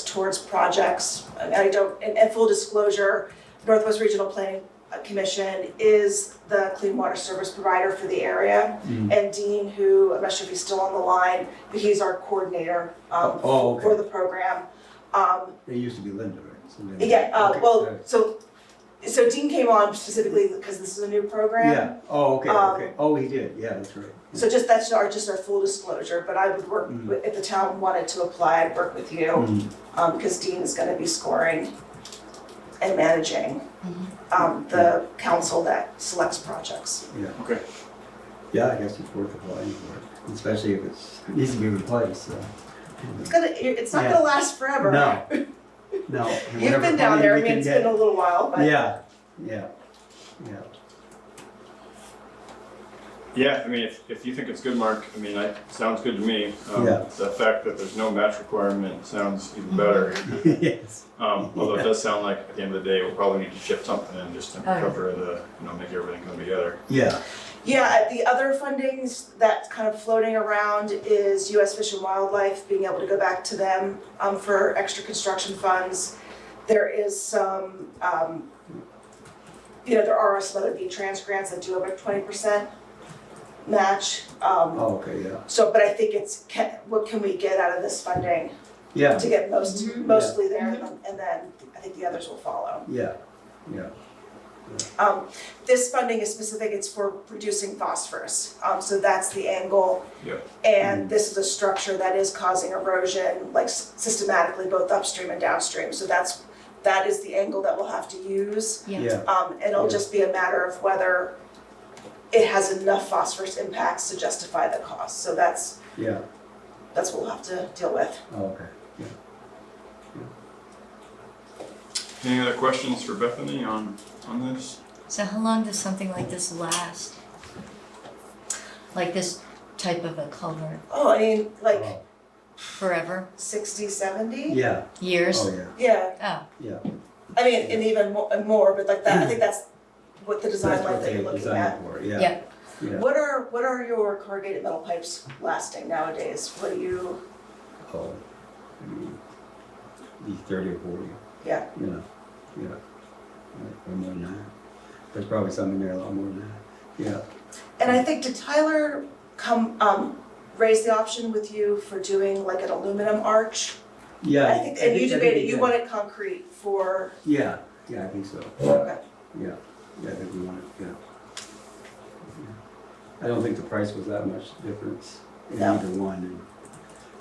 towards projects. And full disclosure, Northwest Regional Planning Commission is the clean water service provider for the area. And Dean, who, I'm not sure if he's still on the line, but he's our coordinator for the program. They used to be Linda, right? So Dean came on specifically because this is a new program. He did, that's right. So that's our full disclosure, but I would work, if the town wanted to apply, I'd work with you, because Dean is gonna be scoring and managing the council that selects projects. Yeah. Okay. Yeah, I guess it's worth applying for it, especially if it needs to be replaced, so. It's not Yeah. gonna last forever. No. No. and You've whatever been down funding there, I we mean, can it's get- been a little while, but. Yeah, yeah, yeah. Yeah, I mean, if you think it's good, Mark, I mean, sounds good to me. Yeah. The fact that there's no match requirement sounds even better. Yes. Although it does sound like at the end of the day, we'll probably need to chip something in just to Oh, yeah. cover the, make everything come together. Yeah, Yeah, the other fundings that's kind of floating around is US Fish and Wildlife, being able to go back to them for extra construction funds. There is some, there are some other V-Trans grants that do have a 20% match. oh, okay, yeah, So, but I think it's, what can we get out of this funding yeah, to get mostly there, and then I think the others will follow. yeah, yeah, This funding is specific, it's for reducing phosphorus, so that's the angle. Yep. And this is a structure that is causing erosion, like systematically, both upstream and downstream, so that is the angle that we'll have to use. yeah, And it'll just be a matter of whether it has enough phosphorus impacts to justify the cost, so that's yeah, what we'll have to deal with. oh, okay, yeah. Any other questions for Bethany on this? So how long does something like this last? Like this type of a culvert? Oh, I mean, like Oh, Forever? 60, 70? yeah, Years? oh, yeah, Yeah, Oh, yeah. I mean, and even more, but like that, I think that's what the design That's life what that they you're looking designed at. for, yeah, yeah. yeah. What are your corrugated metal pipes lasting nowadays? What do you, Oh, I mean, these 30 or 40, yeah, you know, yeah, or more than that. There's probably some in there a lot more than that, yeah. and I think, did Tyler raise the option with you for doing like an aluminum arch? Yeah. I think, and you he debated, you did. wanted concrete for, Yeah, yeah, I think so, okay, yeah, yeah, I think we want it, yeah. I don't think the price was that much difference in No. either one, and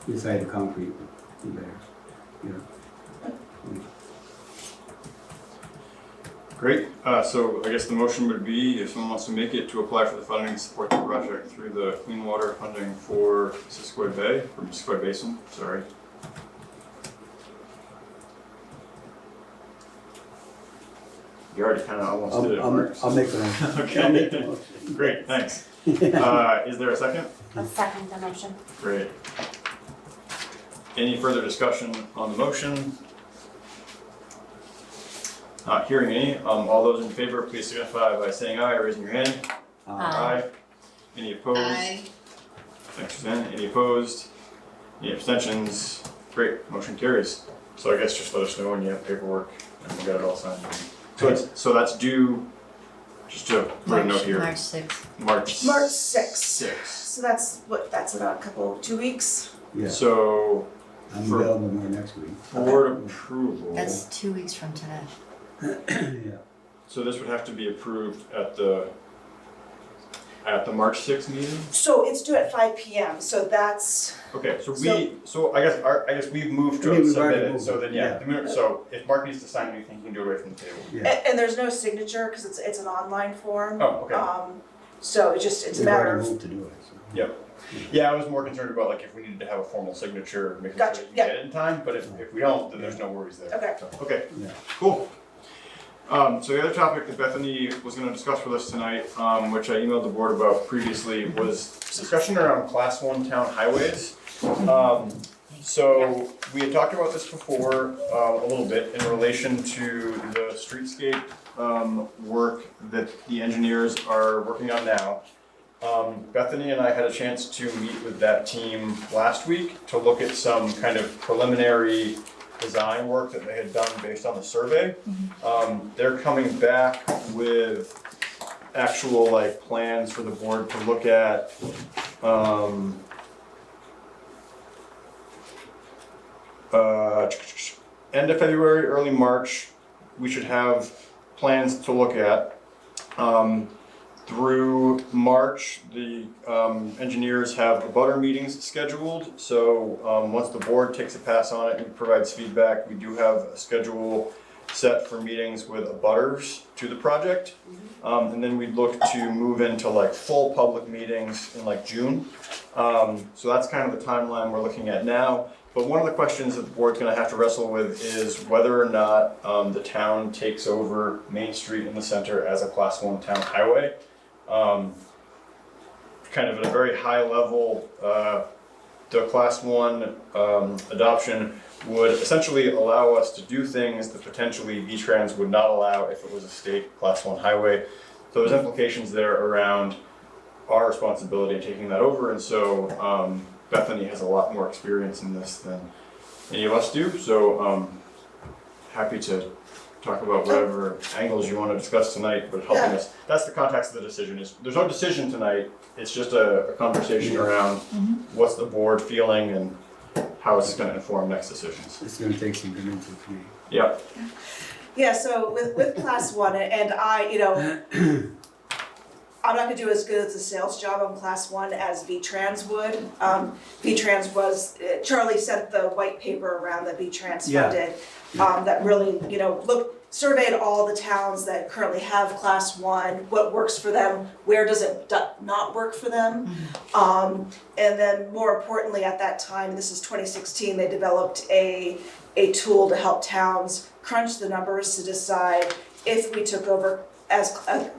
we decided concrete would be better, yeah. Great, so I guess the motion would be, if someone wants to make it, to apply for the funding to support the project through the clean water funding for Missisquoi Basin, sorry. You already kind of almost did it, Mark. I'll make the motion. Okay. I'll make the motion. Great, thanks. Is there a second? I'll second the motion. Great. Any further discussion on the motion? Not hearing any. All those in favor, please signify by saying aye or raising your hand. Aye. Any opposed? Aye. Thanks, Suzanne. Any opposed? Any abstentions? Great, motion carries. So I guess just let us know when you have paperwork and we'll get it all signed. So that's due, just to put a note here, March 6th. March 6th. 6th. So that's in a couple, 2 weeks? Yeah, So I'm for- available more next week. board approval. That's 2 weeks from today. Yeah, So this would have to be approved at the March 6th meeting? So it's due at 5 PM, so that's, Okay, so I guess we've moved I mean, to we've submit already it, moved so it, then, yeah. so if Mark needs to sign anything, he can do it right from the table. yeah. and there's no signature, because it's an online form. Oh, okay. So it's a We've matter already of, moved to do it, so. Yep. Yeah, I was more concerned about like if we needed to have a formal signature, making Gotcha, sure you yeah. get it in time, but if we don't, then there's no worries there. Okay. So, okay, Yeah. cool. So the other topic that Bethany was gonna discuss with us tonight, which I emailed the board about previously, was discussion around class 1 town highways. So we had talked about this before, a little bit in relation to the streetscape, work that the engineers are working on now. Bethany and I had a chance to meet with that team last week to look at some kind of preliminary design work that they had done based on the survey. They're coming back with actual like plans for the board to look at. End of February, early March, we should have plans to look at. Through March, the engineers have abutter meetings scheduled, so once the board takes a pass on it and provides feedback, we do have a schedule set for meetings with abutters to the project. And then we'd look to move into like full public meetings in like June. So that's kind of the timeline we're looking at now. But one of the questions that the board's gonna have to wrestle with is whether or not the town takes over Main Street in the center as a Class 1 town highway. Kind of at a very high level, the Class 1 adoption would essentially allow us to do things that potentially V-Trans would not allow if it was a state Class 1 highway. So there's implications there around our responsibility in taking that over, and so Bethany has a lot more experience in this than any of us do, so happy to talk about whatever angles you want to discuss tonight, but helping us. That's the context of the decision. There's no decision tonight, it's just a conversation around what's the board feeling and how is this going to inform next decisions. It's gonna take some good input for me. Yeah. Yeah, so with Class 1, and I, you know, I'm not gonna do as good as a sales job on Class 1 as V-Trans would. V-Trans was, Charlie sent the white paper around that V-Trans funded, that really, you know, surveyed all the towns that currently have Class 1, what works for them, where does it not work for them. And then more importantly at that time, this is 2016, they developed a tool to help towns crunch the numbers to decide if we took over as a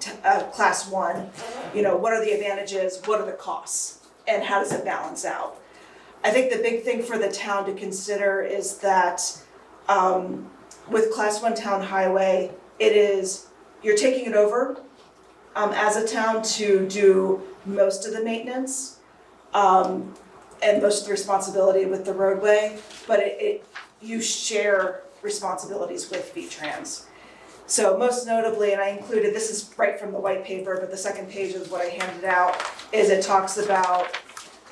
Class 1, you know, what are the advantages, what are the costs, and how does it balance out? I think the big thing for the town to consider is that with Class 1 town highway, you're taking it over as a town to do most of the maintenance and most of the responsibility with the roadway, but you share responsibilities with V-Trans. So most notably, and I included, this is right from the white paper, but the second page is what I handed out, is it talks about,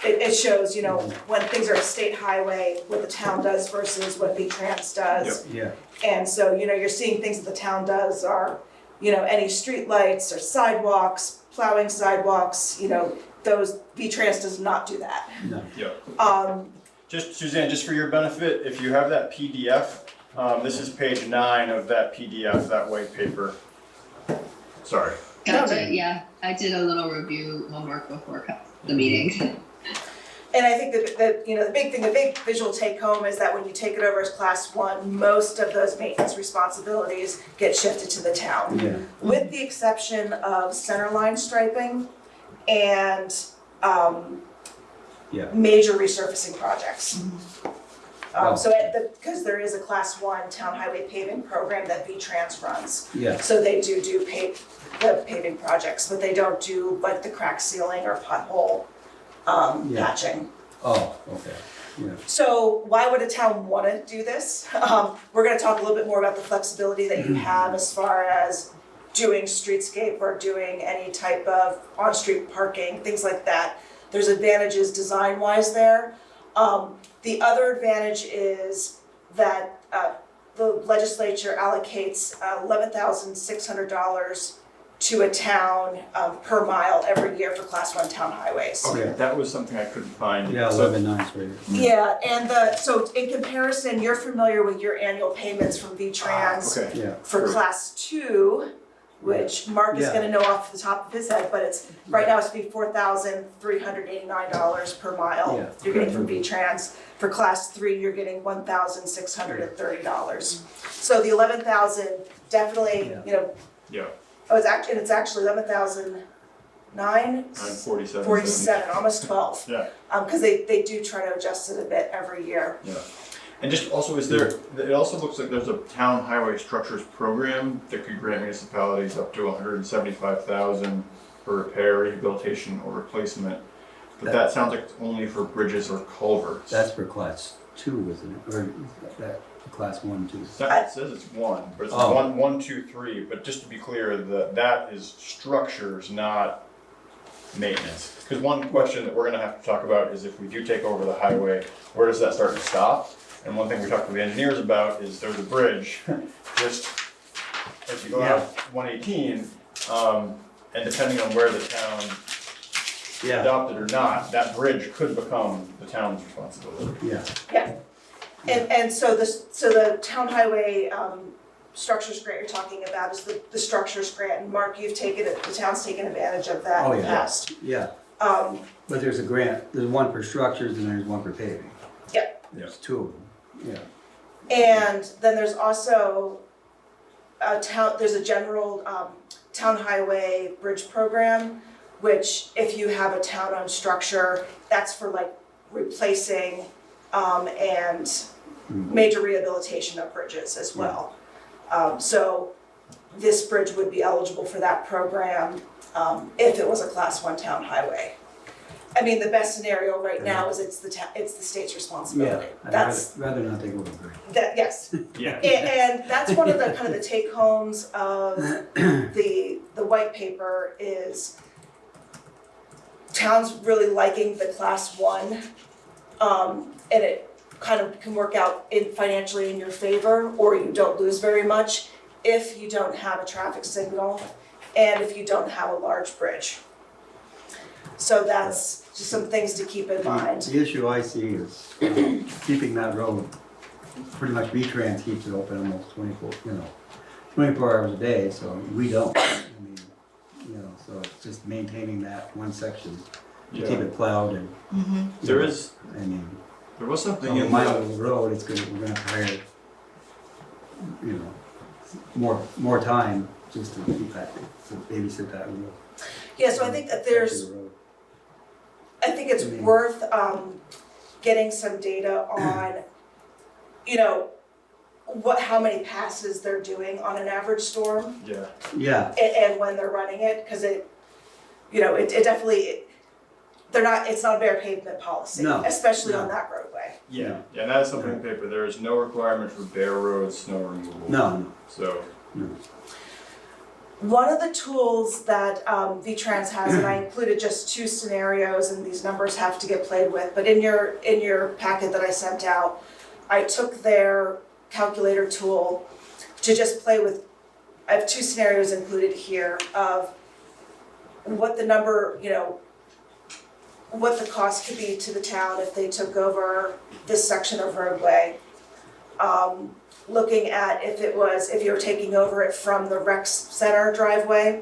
it shows, you know, when things are a state highway, what the town does versus what V-Trans does. Yeah. And so, you know, you're seeing things that the town does are, you know, any street lights or sidewalks, plowing sidewalks, you know, those, V-Trans does not do that. No. Yeah. Just Suzanne, just for your benefit, if you have that PDF, this is page 9 of that PDF, that white paper. Sorry. Gotcha, yeah, I did a little review homework before the meeting. And I think that you know, the big visual take home is that when you take it over as Class 1, most of those maintenance responsibilities get shifted to the town. Yeah. With the exception of center line striping and major resurfacing projects. So because there is a Class 1 town highway paving program that V-Trans runs. Yeah. So they do the paving projects, but they don't do like the crack sealing or pothole patching. Oh, okay, yeah. So why would a town want to do this? We're going to talk a little bit more about the flexibility that you have as far as doing streetscape or doing any type of on-street parking, things like that. There's advantages design-wise there. The other advantage is that the legislature allocates $11,600 to a town per mile every year for Class 1 town highways. Okay, that was something I couldn't find. Yeah, 11.9 right here. Yeah, and so in comparison, you're familiar with your annual payments from V-Trans Okay. Yeah. for Class 2, which Mark is gonna know off the top of his head, but it's, right now it's be $4,389 per mile Yeah. you're getting from V-Trans. For Class 3, you're getting $1,630. So the 11,000 definitely, you know, Yeah. it's actually 11,009? 947. 47, almost 12. Yeah. Because they do try to adjust it a bit every year. Yeah. And just also, it also looks like there's a town highway structures program that could grant municipalities up to $175,000 for repair, rehabilitation, or replacement. But that sounds like it's only for bridges or culverts. That's for Class 2, isn't it? Or is that Class 1, 2? It says it's 1, but it's Oh. 1, 2, 3. But just to be clear, that is structures, not maintenance. Because one question that we're gonna have to talk about is if we do take over the highway, where does that start and stop? And one thing we talked to the engineers about is there's a bridge, just if you go out 118, and depending on where the town adopted or not, that bridge could become the town's responsibility. Yeah. Yeah. And so the town highway structures grant you're talking about is the structures grant, and Mark, you've taken it, the town's taken advantage of that Oh, in the yeah. past. Yeah, Um, but there's a grant, there's one for structures and there's one for paving. Yeah. There's two of them, yeah. and then there's also there's a general town highway bridge program, which if you have a town-owned structure, that's for like replacing and major rehabilitation of bridges as well. So this bridge would be eligible for that program if it was a class 1 town highway. I mean, the best scenario right now is it's the state's responsibility. Yeah, That's I'd rather not take over the bridge. that, yes. Yeah. And that's one of the kind of the take homes of the white paper is towns really liking the class 1, and it kind of can work out financially in your favor, or you don't lose very much if you don't have a traffic signal and if you don't have a large bridge. So that's just some things to keep in mind. The issue I see is keeping that road, pretty much V-Trans keeps it open almost 24 hours a day, so we don't. I mean, so it's just maintaining that one section to keep it plowed and. There was something on a in mile of the road, we're gonna have to hire, more time just to keep that, to babysit that road. Yeah, so I think that I think it's Mhm. worth getting some data on, how many passes they're doing on an average storm Yeah. Yeah, and when they're running it, because it definitely, it's not a bare pavement policy, No, especially on no. that roadway. Yeah, and that's something in paper. There is no requirement for bare road snow removal. no, So, One of the tools that V-Trans has, and I included just 2 scenarios, and these numbers have to get played with, but in your packet that I sent out, I took their calculator tool to just play with. I have 2 scenarios included here of what the number, what the cost could be to the town if they took over this section of roadway. Looking at if you're taking over it from the rec center driveway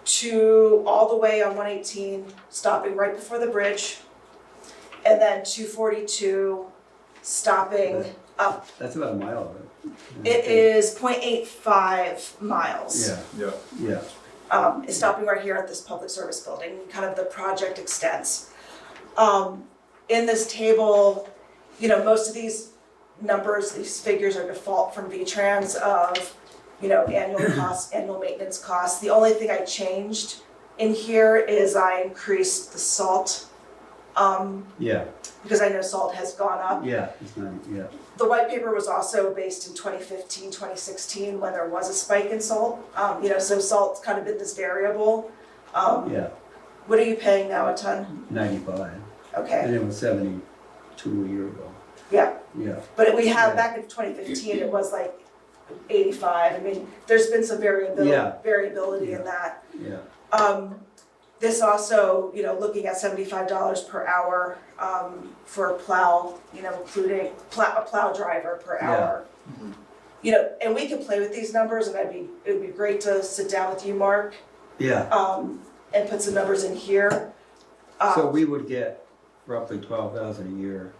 to all the way on 118, stopping right before the bridge, and then 242 stopping up. that's about a mile of it. It is 0.85 miles. Yeah, Is stopping right here at this public service building, kind of the project extents. In this table, most of these numbers, these figures are default from V-Trans of, annual costs, annual maintenance costs. The only thing I changed in here is I increased the salt, yeah, because I know salt has gone up. yeah, it's not, yeah, The white paper was also based in 2015, 2016, when there was a spike in salt. So salt's kind of been this variable. yeah, What are you paying now a ton? 95, Okay, and it was 72 a year ago. yeah. Yeah, But we have, back in 2015, it was like 85. I mean, there's been some variability in that. yeah, This also, looking at $75 per hour for a plow, including a plow driver per hour. And we can play with these numbers, and it would be great to sit down with you, Mark, yeah. and put some numbers in here. So we would get roughly 12,000 a year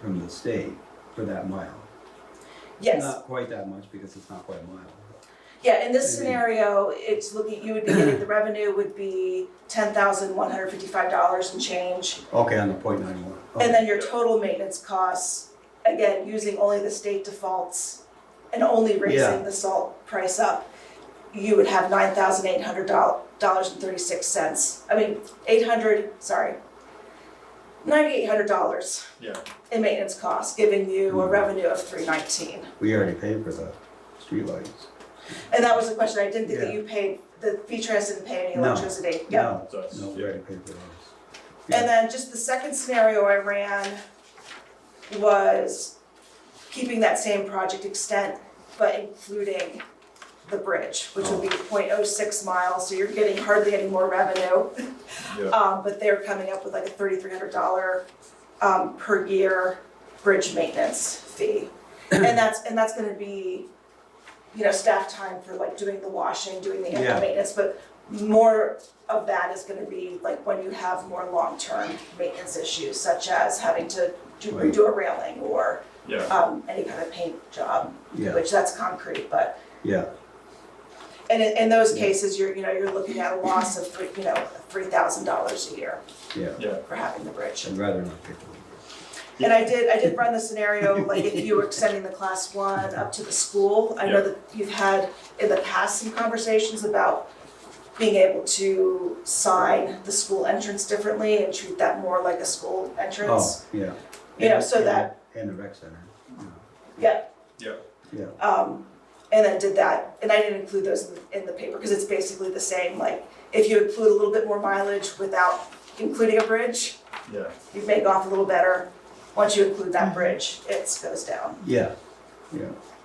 from the state for that mile. Yes. Not quite that much because it's not quite a mile. Yeah, in this scenario, you would be getting, the revenue would be $10,155 and change. Okay, on the .91. And then your total maintenance costs, again, using only the state defaults and only raising the salt price up, you would have $9,800.36. I mean, $9,800 in maintenance costs, giving you a revenue of $319. We already paid for the streetlights. And that was the question, I didn't think that you paid, the V-Trans didn't pay any electricity. No, we already paid for those. And then just the second scenario I ran was keeping that same project extent, but including the bridge, which would be 0.06 miles, so you're getting hardly any more revenue. But they're coming up with like a $3,300 per year bridge maintenance fee. And that's gonna be, you know, staff time for like doing the washing, doing the Yeah. maintenance, but more of that is gonna be like when you have more long-term maintenance issues, such as having to redo a railing or Yeah, any kind of paint job, Yeah, which that's concrete, but yeah, and in those Yeah. cases, you're looking at a loss of $3,000 a year yeah. for having the bridge. I'd rather not get to And I did run the scenario, like if you were extending the class 1 up to the school, I know Yeah. that you've had in the past some conversations about being able to sign the school entrance differently and treat that more like a school entrance. Oh, yeah. You know, so And- that, And the rec center. yeah, Yeah, and then did that, and I didn't include those in the paper, because it's basically the same, like, if you include a little bit more mileage without including a bridge, yeah, you make off a little better. Once you include that bridge, it goes down. yeah,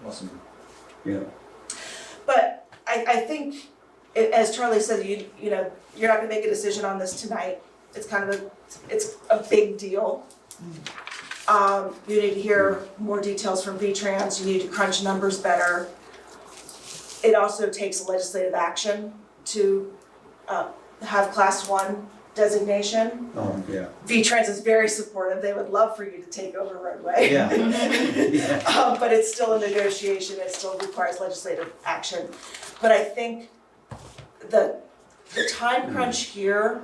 awesome. yeah. But I think, as Charlie said, you know, you're not gonna make a decision on this tonight. It's kind of it's a big deal. You need to hear more details from V-Trans, you need to crunch numbers better. It also takes legislative action to have class 1 designation. Oh, yeah, V-Trans is very supportive, they would love for you to take over roadway. yeah. Yeah. But it's still a negotiation, it still requires legislative action. But I think the time crunch here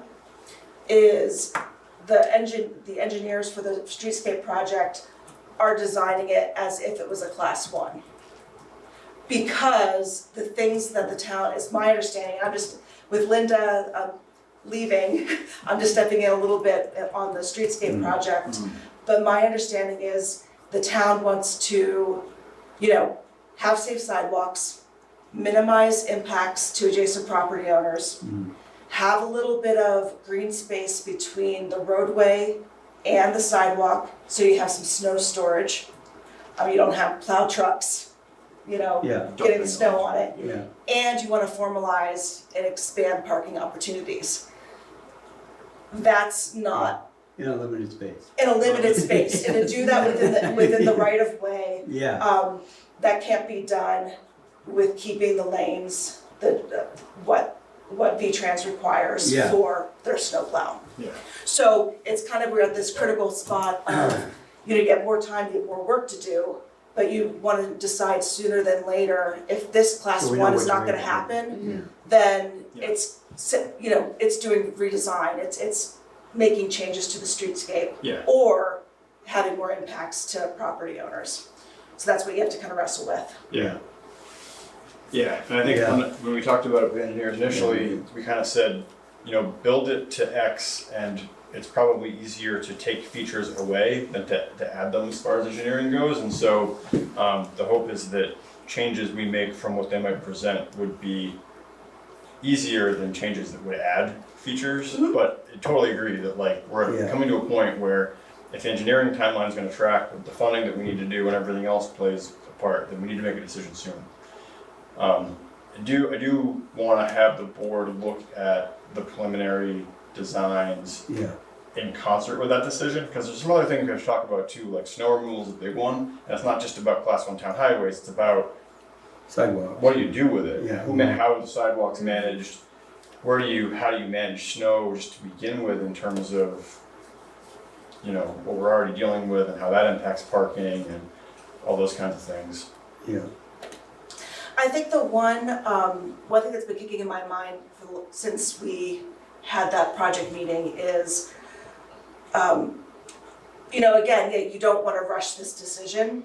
is the engineers for the streetscape project are designing it as if it was a class 1. Because the things that the town, is my understanding, I'm just, with Linda leaving, I'm just stepping in a little bit on the streetscape project. But my understanding is the town wants to, you know, have safe sidewalks, minimize impacts to adjacent property owners, have a little bit of green space between the roadway and the sidewalk, so you have some snow storage. You don't have plow trucks, you know, Yeah. getting the snow on it. Yeah, And you wanna formalize and expand parking opportunities. That's not in a limited space. in a limited space, and to do that within the right of way, Yeah, that can't be done with keeping the lanes, what V-Trans requires Yeah. for their snowplow. Yeah. So it's kind of, we're at this critical spot of, you get more time, you get more work to do, but you wanna decide sooner than later, if this class So we know 1 is which not way gonna to go. happen, then Yeah. it's doing redesign, it's making changes to the streetscape, Yeah, or having more impacts to property owners. So that's what you have to kind of wrestle with. yeah. Yeah, and I think Yeah. when we talked about it with engineers initially, we kind of said, you know, build it to X, and it's probably easier to take features away than to add them as far as engineering goes. And so the hope is that changes we make from what they might present would be easier than changes that would add features. But I totally agree that like we're Yeah. coming to a point where if the engineering timeline is going to track with the funding that we need to do and everything else plays a part, then we need to make a decision soon. I do want to have the board look at the preliminary designs yeah, in concert with that decision, because there's some other things we have to talk about too, like snow removal is a big one, and it's not just about class 1 town highways, it's about sidewalk. what do you do with it? Yeah. How are the sidewalks managed? How do you manage snow just to begin with in terms of, you know, what we're already dealing with and how that impacts parking and all those kinds of things. Yeah, I think the one thing that's been kicking in my mind since we had that project meeting is, again, you don't want to rush this decision.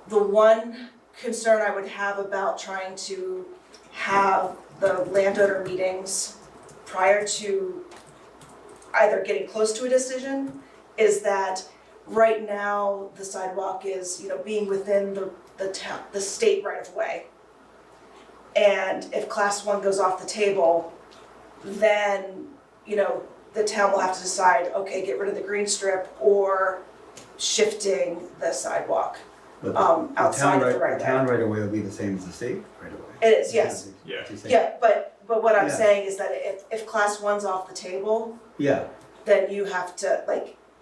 The one concern I would have about trying to have the landowner meetings prior to either getting close to a decision is that right now the sidewalk is, being within the state right of way. And if class 1 goes off the table, then, the town will have to decide, okay, get rid of the green strip or shifting the sidewalk but outside of the right the of way. town right away will be the same as the state right away. It is, yes. Yeah. Yeah, but what I'm Yeah. saying is that if class 1's off the table, Yeah, then you have to,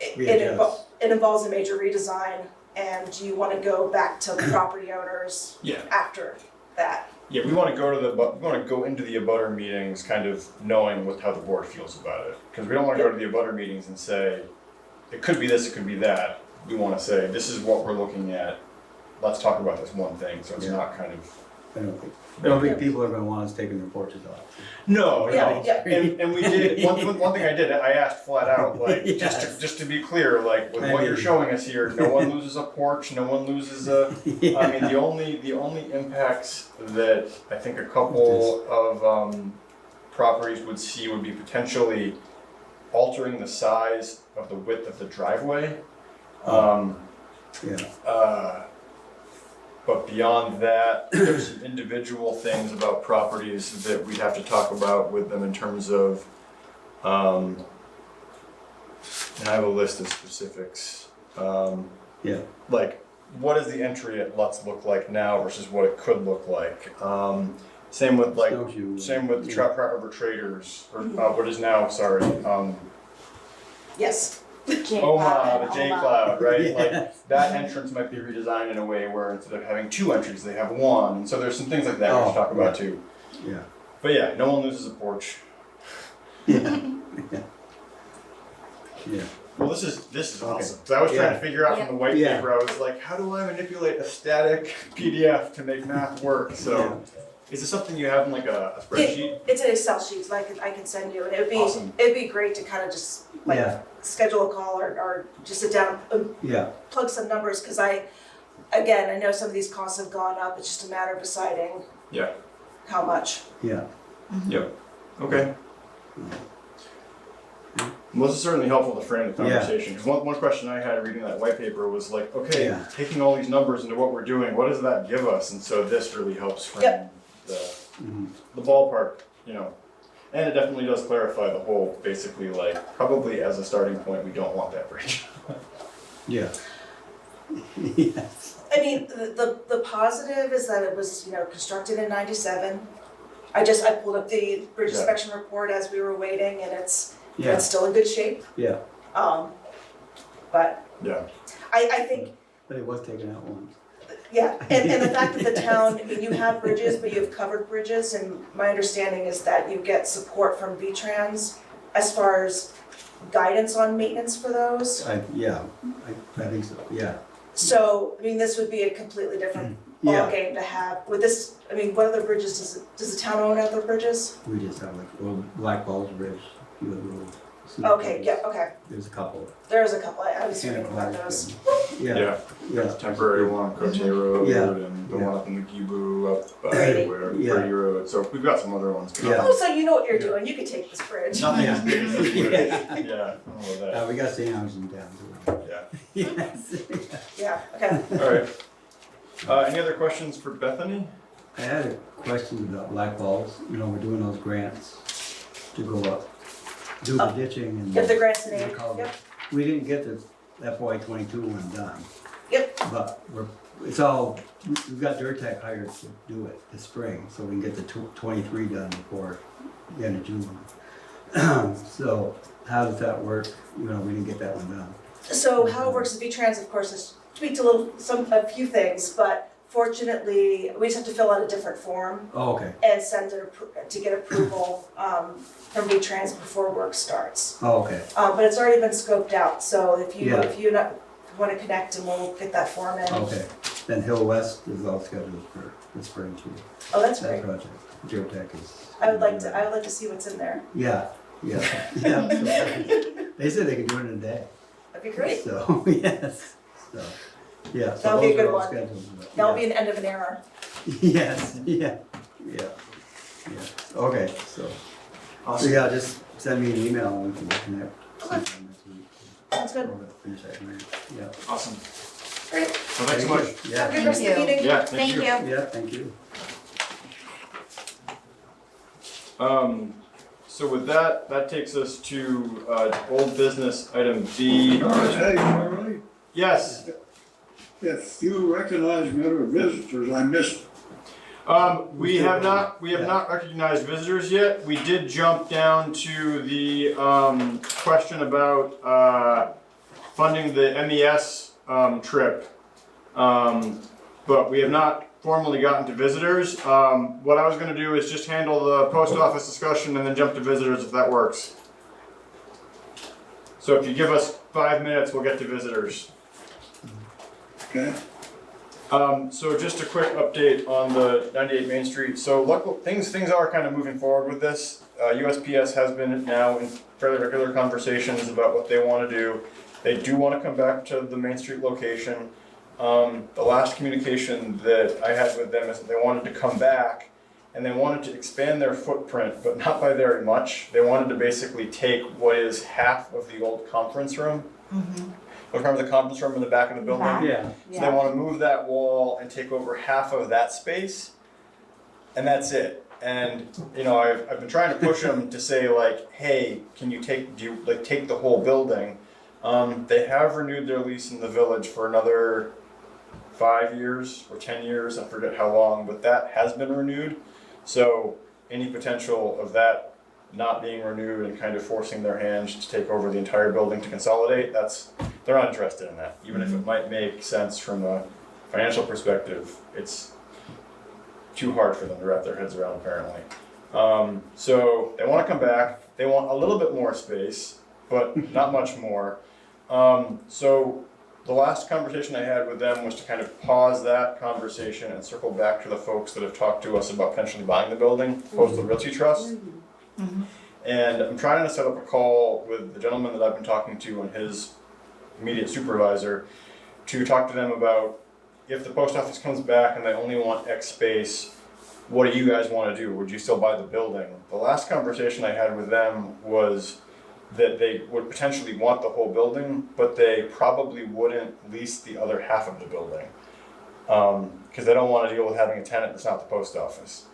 it Readjust. involves a major redesign, And do you wanna go back to the property owners Yeah. after that? Yeah, we want to go to we want to go into the abutter meetings kind of knowing how the board feels about it. Because we don't want to go to the abutter meetings and say, it could be this, it could be that. We want to say, this is what we're looking at. Let's talk about this one thing, so it's not kind of. I don't think people are gonna want us taking their porches off. No, Yeah, no. yeah. And we did, one thing I did, I asked flat out, like, Yes. just to be clear, like, with I what you're mean- showing us here, no one loses a porch, no one loses a, I mean, the only impacts that I think a couple of, properties would see would be potentially altering the size of the width of the driveway. Yeah. But beyond that, there's some individual things about properties that we'd have to talk about with them in terms of, and I have a list of specifics. Yeah. Like, what does the entry at Lutz look like now versus what it could look like? Same with Snowshoe. Trout River Traders, or what is now, sorry, Yes. Omaha, the J Cloud, right? Yeah. Like that entrance might be redesigned in a way where instead of having 2 entries, they have 1. And so there's some things like that we should talk about too. Yeah. But yeah, no one loses a porch. Yeah. Yeah. Well, this is Okay. awesome. So I was trying to Yeah. figure out from the white Yeah. paper, I was like, how do I manipulate a static PDF to make math work? So is this something you have in like a spreadsheet? It's an Excel sheet, so I can send you, and Awesome. it'd be great to kind of just like Yeah. schedule a call or just sit down and Yeah. plug some numbers, because I know some of these costs have gone up, it's just a matter of deciding Yeah. how much. Yeah. Yep. Okay. Well, this is certainly helpful to frame the conversation. Because one question I had reading that white paper was like, okay, Yeah. taking all these numbers into what we're doing, what does that give us? And so this really helps frame the ballpark, you know. And it definitely does clarify the whole, basically, like, probably as a starting point, we don't want that bridge. Yeah. Yes. I mean, the positive is that it was, constructed in '97. I pulled up the bridge Yeah. inspection report as we were waiting, and it's Yeah. still in good shape. Yeah. But Yeah. I think, But it was taken out once. yeah, and the fact that the town, I mean, you have bridges, but you have covered bridges, and my understanding is that you get support from V-Trans as far as guidance on maintenance for those. I think so, yeah. So, I mean, this would be a completely different Yeah. ballgame to have. With this, I mean, what other bridges does the town own other bridges? We just have like, well, Black Balls Bridge, a few of the little. Okay, yeah, okay. There's a couple. There's a couple, I was reading about Clark those. and- Yeah. Yeah. Yeah. The temporary one, Cote Road, Yeah. and the one up in the Gibu, up by Brady. where, Yeah. Brady Road. So we've got some other ones. Yeah. Oh, so you know what you're doing, you could take this bridge. Nothing as big as this bridge. Yeah. Yeah, all of that. We got Sandhausen in town too. Yeah. Yes. Yeah, okay. All right. Any other questions for Bethany? I had a question about Black Balls, we're doing those grants to go up, do the ditching and. Get the grants in aid, the culvert. yep. We didn't get the FY22 one done. Yep. But we've got Dirt Tech hired to do it this spring, so we can get the 23 done before the end of June. So how does that work? We didn't get that one done. So how it works with V-Trans, of course, is tweaked a few things, but fortunately, we just have to fill out a different form Oh, okay. and send it to get approval from V-Trans before work starts. Oh, okay. But it's already been scoped out, so if you Yeah. want to connect, and we'll get that form in. Okay. Then Hill West is all scheduled for the spring too. Oh, that's That great. project. Dirt Tech is. I would like to see what's in there. Yeah, yeah. Yeah. So, they said they could do it in a day. That'd be great. So, yes. So, yeah. So That'll be a those good are all one. scheduled, but, That'll yeah. be an end of an era. Yes, yeah. Okay, so yeah, just send me an email and we can connect. sometime next week. Sounds good. We'll finish that grant. Yeah. Awesome. Great. Well, thanks so much. Yeah. Have a good rest of the meeting. Yeah, thank you. Yeah, thank you. So with that takes us to old business item B. Hey, Charlie, Yes. if you recognize me other visitors, I missed. We have not recognized visitors yet. We did jump down to the question about funding the MES trip But we have not formally gotten to visitors. What I was gonna do is just handle the post office discussion and then jump to visitors if that works. So if you give us 5 minutes, we'll get to visitors. Okay. So just a quick update on the 98 Main Street. So look, things are kind of moving forward with this. USPS has been now in fairly regular conversations about what they want to do. They do want to come back to the Main Street location. The last communication that I had with them is that they wanted to come back and they wanted to expand their footprint, but not by very much. They wanted to basically take what is half of the old conference room. Remember the conference room in the back of the building? Yeah. So they want to move that wall and take over half of that space, and that's it. And you know, I've been trying to push them to say like, hey, can you take the whole building? They have renewed their lease in the village for another 5 years or 10 years, I forget how long, but that has been renewed. So any potential of that not being renewed and kind of forcing their hand to take over the entire building to consolidate, they're not interested in that. Even if it might make sense from a financial perspective, it's too hard for them to wrap their heads around apparently. So they want to come back. They want a little bit more space, but not much more. So the last conversation I had with them was to kind of pause that conversation and circle back to the folks that have talked to us about potentially buying the building, Postal Realty Trust. And I'm trying to set up a call with the gentleman that I've been talking to and his immediate supervisor to talk to them about if the post office comes back and they only want X space, what do you guys want to do? Would you still buy the building? The last conversation I had with them was that they would potentially want the whole building, but they probably wouldn't lease the other half of the building. Because they don't want to deal with having a tenant that's not the post office.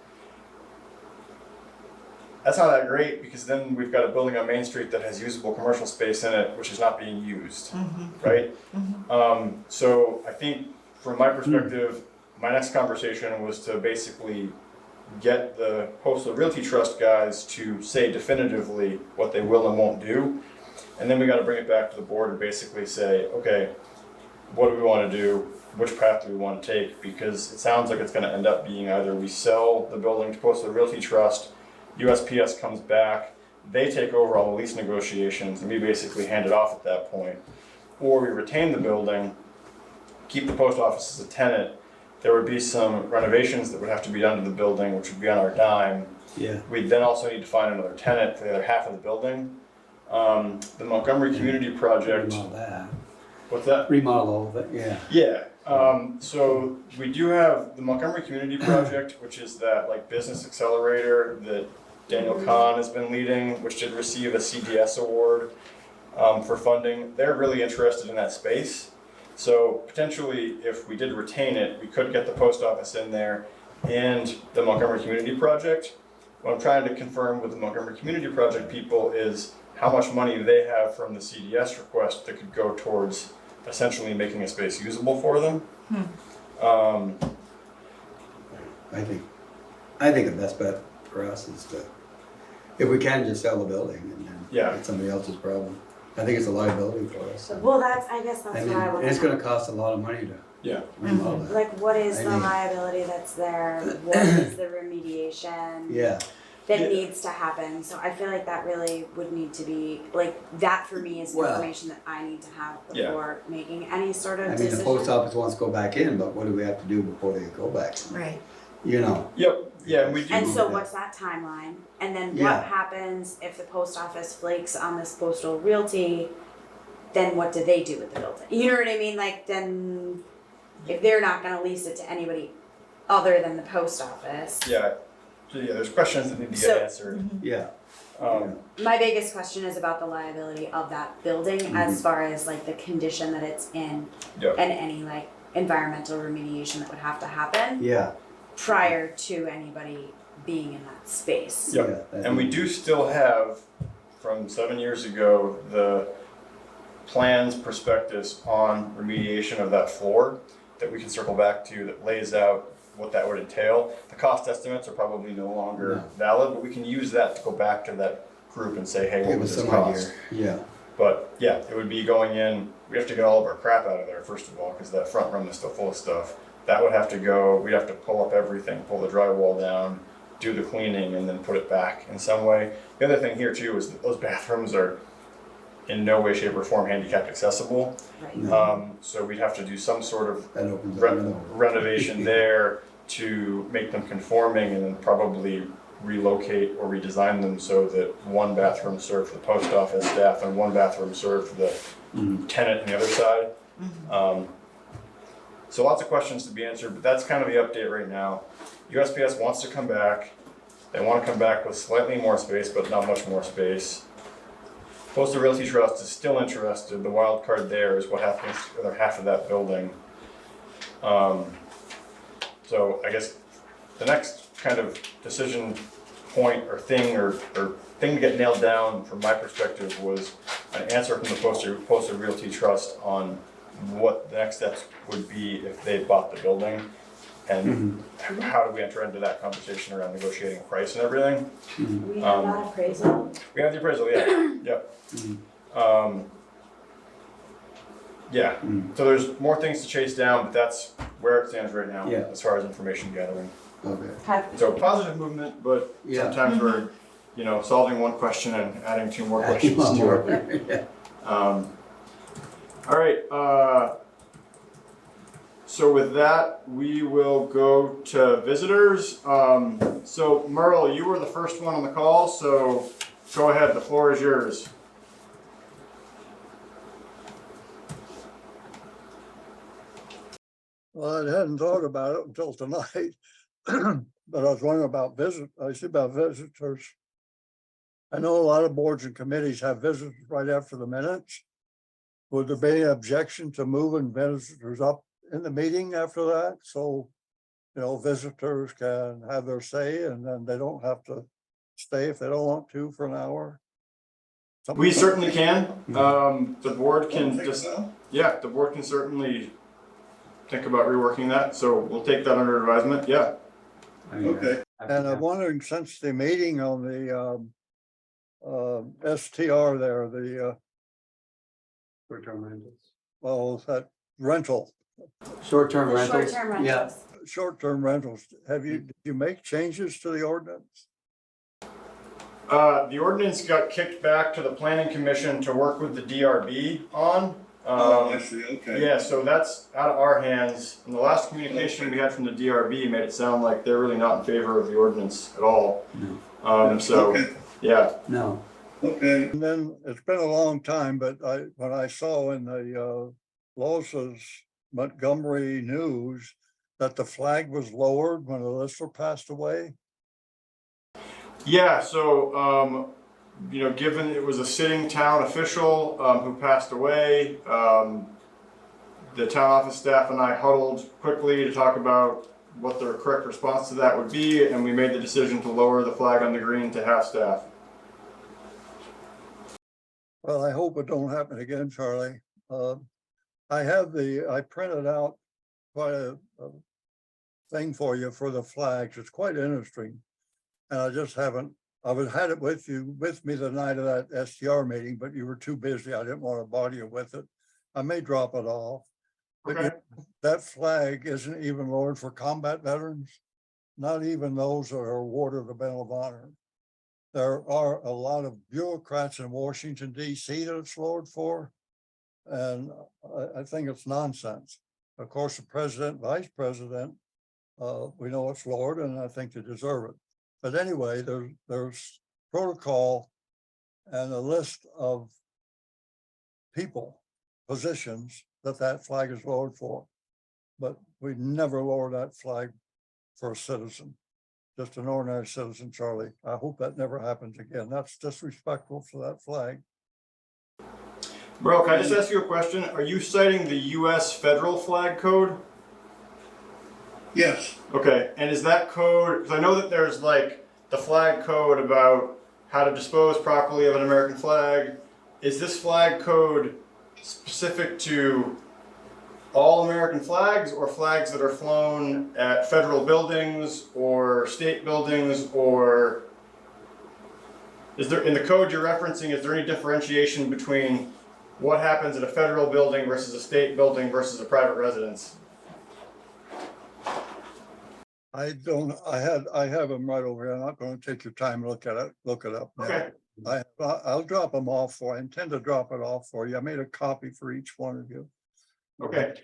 That's not that great because then we've got a building on Main Street that has usable commercial space in it, which is not being used, right? So I think from my perspective, my next conversation was to basically get the Postal Realty Trust guys to say definitively what they will and won't do. And then we got to bring it back to the board and basically say, okay, what do we want to do? Which path do we want to take? Because it sounds like it's going to end up being either we sell the building to Postal Realty Trust, USPS comes back, they take over all the lease negotiations, and we basically hand it off at that point. Or we retain the building, keep the post office as a tenant. There would be some renovations that would have to be done to the building, which would be on our dime. Yeah. We'd then also need to find another tenant for the other half of the building. The Montgomery Community Project. Remodel that. What's that? Remodel all of it, yeah. Yeah. So we do have the Montgomery Community Project, which is that like business accelerator that Daniel Kahn has been leading, which did receive a CDS award for funding. They're really interested in that space. So potentially, if we did retain it, we could get the post office in there and the Montgomery Community Project. What I'm trying to confirm with the Montgomery Community Project people is how much money they have from the CDS request that could go towards essentially making a space usable for them. I think the best bet for us is to, if we can, just sell the building and then it's somebody else's problem. I think it's a liability for us. Well, I guess that's And what I want to it's gonna cost a lot of money to remodel that. Like, what is I the think- liability that's there? What is the remediation? Yeah. That needs to happen. So I feel like that really would need to be, like, that for me is Well- information that I need to have before making any sort of I mean, decision. the post office wants to go back in, but what do we have to do before they go back? Right. You know? Yep. Yeah, we do. And so what's that timeline? And then Yeah. what happens if the post office flakes on this postal realty? Then what do they do with the building? You know what I mean? Like, then if they're not gonna lease it to anybody other than the post office. Yeah. So yeah, there's questions that need to get So- answered. Yeah. My biggest question is about the liability of that building as far as like the condition that it's in Yep. and any like environmental remediation that would have to happen Yeah. prior to anybody being in that space. Yep. And we do still have, from 7 years ago, the plans prospectus on remediation of that floor that we can circle back to that lays out what that would entail. The cost estimates are probably no longer valid, but we can use that to go back to that group and say, hey, what Give would us this some cost? idea. Yeah. But yeah, it would be going in, we have to get all of our crap out of there, first of all, because that front room is still full of stuff. That would have to go, we'd have to pull up everything, pull the drywall down, do the cleaning, and then put it back in some way. The other thing here too is that those bathrooms are in no way, shape, or form handicapped accessible. Right. So we'd have to do some sort of That opens up another one. renovation there to make them conforming, and then probably relocate or redesign them so that one bathroom served the post office staff and one bathroom served the tenant on the other side. So lots of questions to be answered, but that's kind of the update right now. USPS wants to come back. They want to come back with slightly more space, but not much more space. Postal Realty Trust is still interested. The wild card there is what happens to the other half of that building. So I guess the next kind of decision point or thing to get nailed down from my perspective was an answer from the Postal Realty Trust on what the next steps would be if they bought the building, and how do we enter into that conversation around negotiating price and everything. We have that appraisal. We have the appraisal, yeah. Yep. Yeah. So there's more things to chase down, but that's where it stands right now as far as information gathering. Okay. So positive movement, but sometimes we're, solving one question and adding two more questions to it. All right. So with that, we will go to visitors. So Merle, you were the first one on the call, so go ahead. The floor is yours. Well, I hadn't thought about it until tonight, but I was wondering about visitors. I know a lot of boards and committees have visitors right after the minutes. Would there be any objection to moving visitors up in the meeting after that? So, visitors can have their say and then they don't have to stay if they don't want to for an hour. We certainly can. The board can the board can certainly think about reworking that. So we'll take that under advisement. Yeah. Okay. And I'm wondering, since the meeting on the STR there, the short-term rentals. Well, that rental. Short-term The rentals. short-term rentals. Short-term rentals. Did you make changes to the ordinance? The ordinance got kicked back to the planning commission to work with the DRB on. I see, okay. Yeah, so that's out of our hands. And the last communication we had from the DRB made it sound like they're really not in favor of the ordinance at all. Okay. Yeah. No. Okay. And then it's been a long time, but when I saw in the Losa's Montgomery News that the flag was lowered when the lister passed away. Yeah, so given it was a sitting town official who passed away, the town office staff and I huddled quickly to talk about what the correct response to that would be, and we made the decision to lower the flag on the green to half-staff. Well, I hope it don't happen again, Charlie. I printed out quite a thing for you for the flags. It's quite interesting. And I just haven't, had it with me the night of that STR meeting, but you were too busy. I didn't want to bother you with it. I may drop it off. But that flag isn't even lowered for combat veterans, not even those that are awarded the Medal of Honor. There are a lot of bureaucrats in Washington, D.C. that it's lowered for, and I think it's nonsense. Of course, the president, vice president, we know it's lowered, and I think they deserve it. But anyway, there's protocol and a list of people, positions that flag is lowered for. But we never lower that flag for a citizen, just an ordinary citizen, Charlie. I hope that never happens again. That's disrespectful for that flag. Bro, can I just ask you a question? Are you citing the U.S. federal flag code? Yes. Okay, and is that code, because I know that there's like the flag code about how to dispose properly of an American flag. Is this flag code specific to all American flags, or flags that are flown at federal buildings or state buildings, or is there, in the code you're referencing, is there any differentiation between what happens at a federal building versus a state building versus a private residence? I have them right over here. I'm not gonna take your time to look it up now. Okay. I'll drop them off I intend to drop it off for you. I made a copy for each one of you. Okay.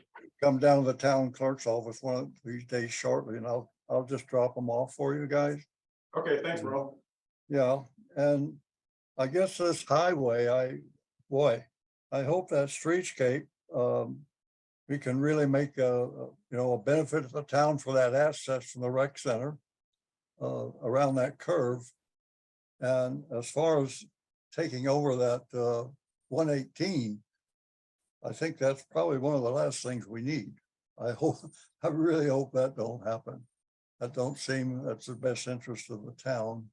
Come down to the town clerk's office one of these days shortly, and I'll just drop them off for you guys. Okay, thanks, Merle. Yeah, and I guess this highway, I hope that streetscape, we can really make a benefit to the town for that access from the rec center around that curve. And as far as taking over that 118, I think that's probably one of the last things we need. I really hope that don't happen. That don't seem that's the best interest of the town.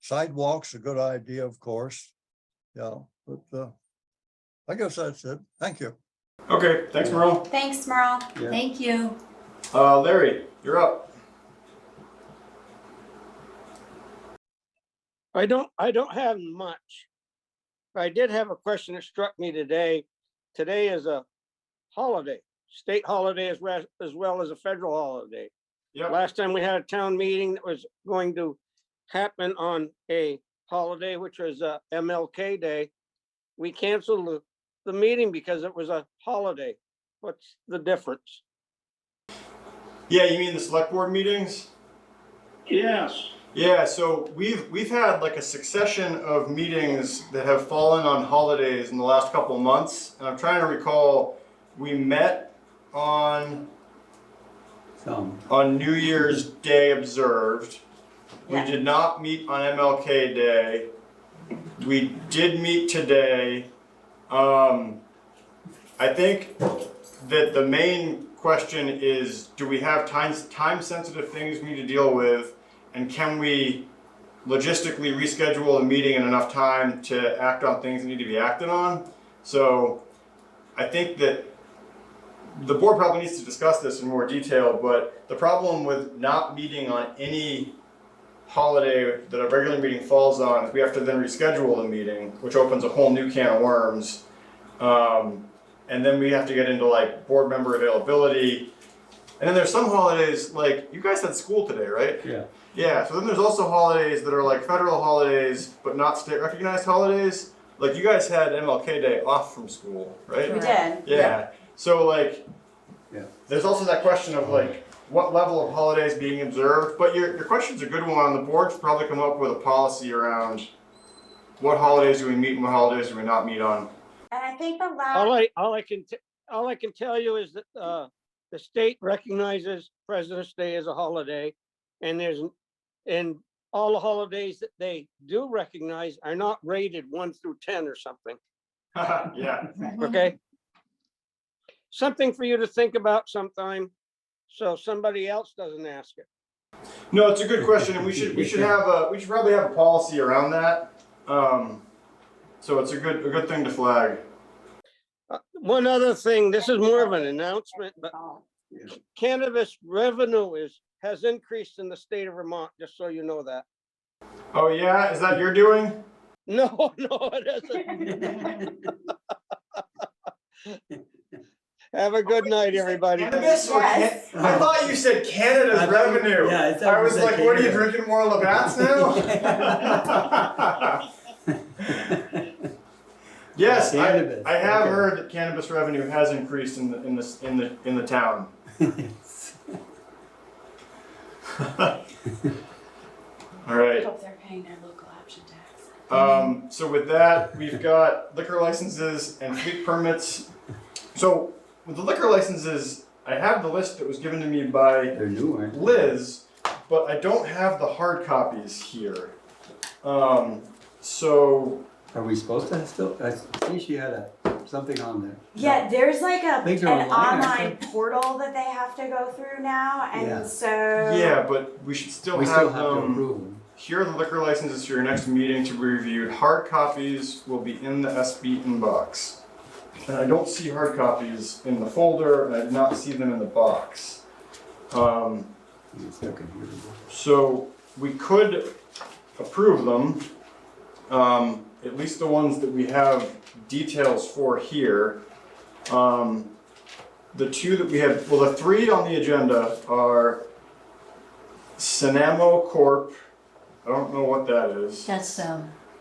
Sidewalks a good idea, of course. Yeah, but I guess that's it. Thank you. Okay, thanks, Merle. Thanks, Merle. Thank you. Larry, you're up. I don't have much. I did have a question that struck me today. Today is a holiday, state holiday as well as a federal holiday. Yep. Last time we had a town meeting that was going to happen on a holiday, which was MLK Day. We canceled the meeting because it was a holiday. What's the difference? Yeah, you mean the select board meetings? Yes. Yeah, so we've had like a succession of meetings that have fallen on holidays in the last couple of months. And I'm trying to recall, we met on New Year's Day observed. Yeah. We did not meet on MLK Day. We did meet today. I think that the main question is, do we have time-sensitive things we need to deal with? And can we logistically reschedule a meeting in enough time to act on things that need to be acted on? So I think that the board probably needs to discuss this in more detail, but the problem with not meeting on any holiday that a regular meeting falls on is we have to then reschedule the meeting, which opens a whole new can of worms. And then we have to get into like board member availability. And then there's some holidays, like you guys had school today, right? Yeah. Yeah, so then there's also holidays that are like federal holidays, but not state recognized holidays. Like you guys had MLK Day off from school, right? We did. Yeah. So like, Yeah. there's also that question of like, what level of holidays being observed? But your question's a good one. The board should probably come up with a policy around what holidays do we meet and what holidays do we not meet on. And I think the last. All I can tell you is that the state recognizes President's Day as a holiday, and all the holidays that they do recognize are not rated 1 through 10 or something. Yeah. Okay. Something for you to think about sometime, so somebody else doesn't ask it. No, it's a good question, and we should probably have a policy around that. So it's a good thing to flag. One other thing, this is more of an announcement, but cannabis revenue has increased in the state of Vermont, just so you know that. Oh yeah, is that your doing? No, it isn't. Have a good night, everybody. Cannabis or Yes. I thought you said Canada's revenue. Yeah, I was like, what are you drinking more Labatt's now? Yes, Cannabis, I have okay. heard that cannabis revenue has increased in the town. All I right. hope they're paying their local option tax. So with that, we've got liquor licenses and fleet permits. So with the liquor licenses, I have the list that was given to me by They're new, aren't they? Liz, but I don't have the hard copies here. So Are we supposed to still, I see she had something on there. Yeah, there's like Things an are online, aren't online portal that they have to go through now, and Yeah. so. yeah, but we should still We have still have to them. approve them. Here are the liquor licenses for your next meeting to be reviewed. Hard copies will be in the SB inbox. And I don't see hard copies in the folder, and I did not see them in the box. It's their computer. So we could approve them. at least the ones that we have details for here. The two that we have, well, the three on the agenda are Synamo Corp. I don't know what that is. That's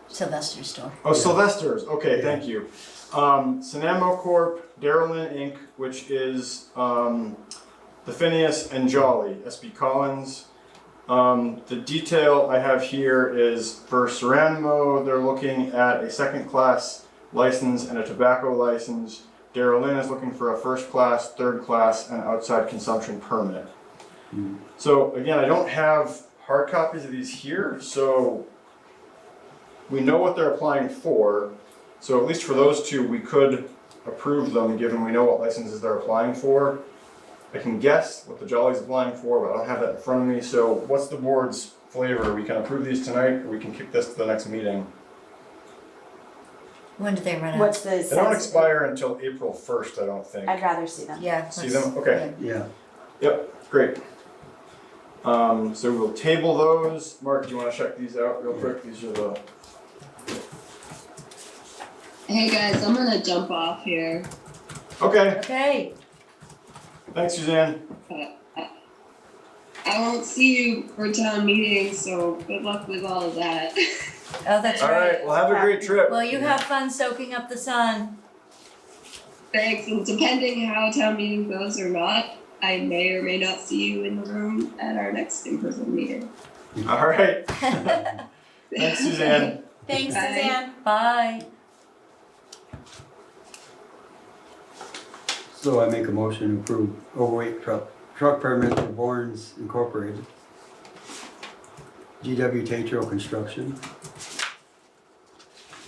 Sylvester's store. Oh, Sylvester's. Okay, thank you. Synamo Corp, Darylyn Inc., which is the Phineas and Jolly, SB Collins. The detail I have here is for Seranimo, they're looking at a second class license and a tobacco license. Darylyn is looking for a first class, third class, and outside consumption permit. So again, I don't have hard copies of these here, so we know what they're applying for. So at least for those two, we could approve them given we know what licenses they're applying for. I can guess what the Jolly's applying for, but I don't have that in front of me. So what's the board's flavor? We can approve these tonight, or we can kick this to the next meeting. When do they run out? What's the They don't sense? expire until April 1st, I don't think. I'd rather see them. Yeah. See let's- them? Okay. Yeah. Yep, great. So we'll table those. Mark, do you want to check these out real quick? These are the... Hey guys, I'm gonna jump off here. Okay, Okay. thanks Suzanne. I won't see you for town meeting, so good luck with all of that. Oh, that's All right. right, well have a great trip. Well, you have fun soaking up the sun. Thanks, and depending how town meeting goes or not, I may or may not see you in the room at our next in-person meeting. All right, thanks Suzanne. Thanks, Bye. Suzanne. Bye. So I make a motion to approve overweight truck permit for Bourne's Incorporated. GW Tatro Construction.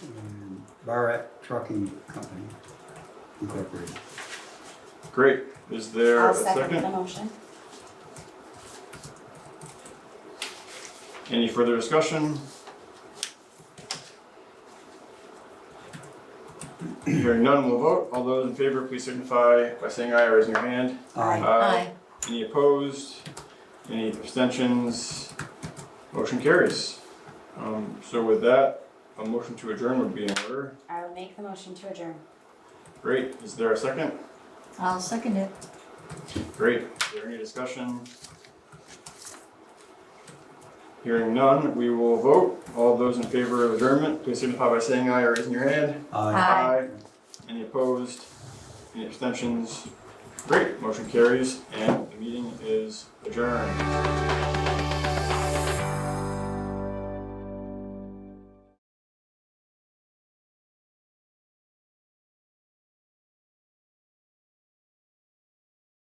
And Barrett Trucking Company Incorporated. Great, is there I'll a second the second? motion. Any further discussion? Hearing none, we'll vote. All those in favor, please signify by saying aye or raising your hand. Aye. Aye. Any opposed? Any abstentions? Motion carries. So with that, a motion to adjourn would be in order. I will make the motion to adjourn. Great, is there a second? I'll second it. Great, is there any discussion? Hearing none, we will vote. All those in favor of adjournment, please signify by saying aye or raising your hand. Aye. Aye. Any opposed? Any abstentions? Great, motion carries and the meeting is adjourned.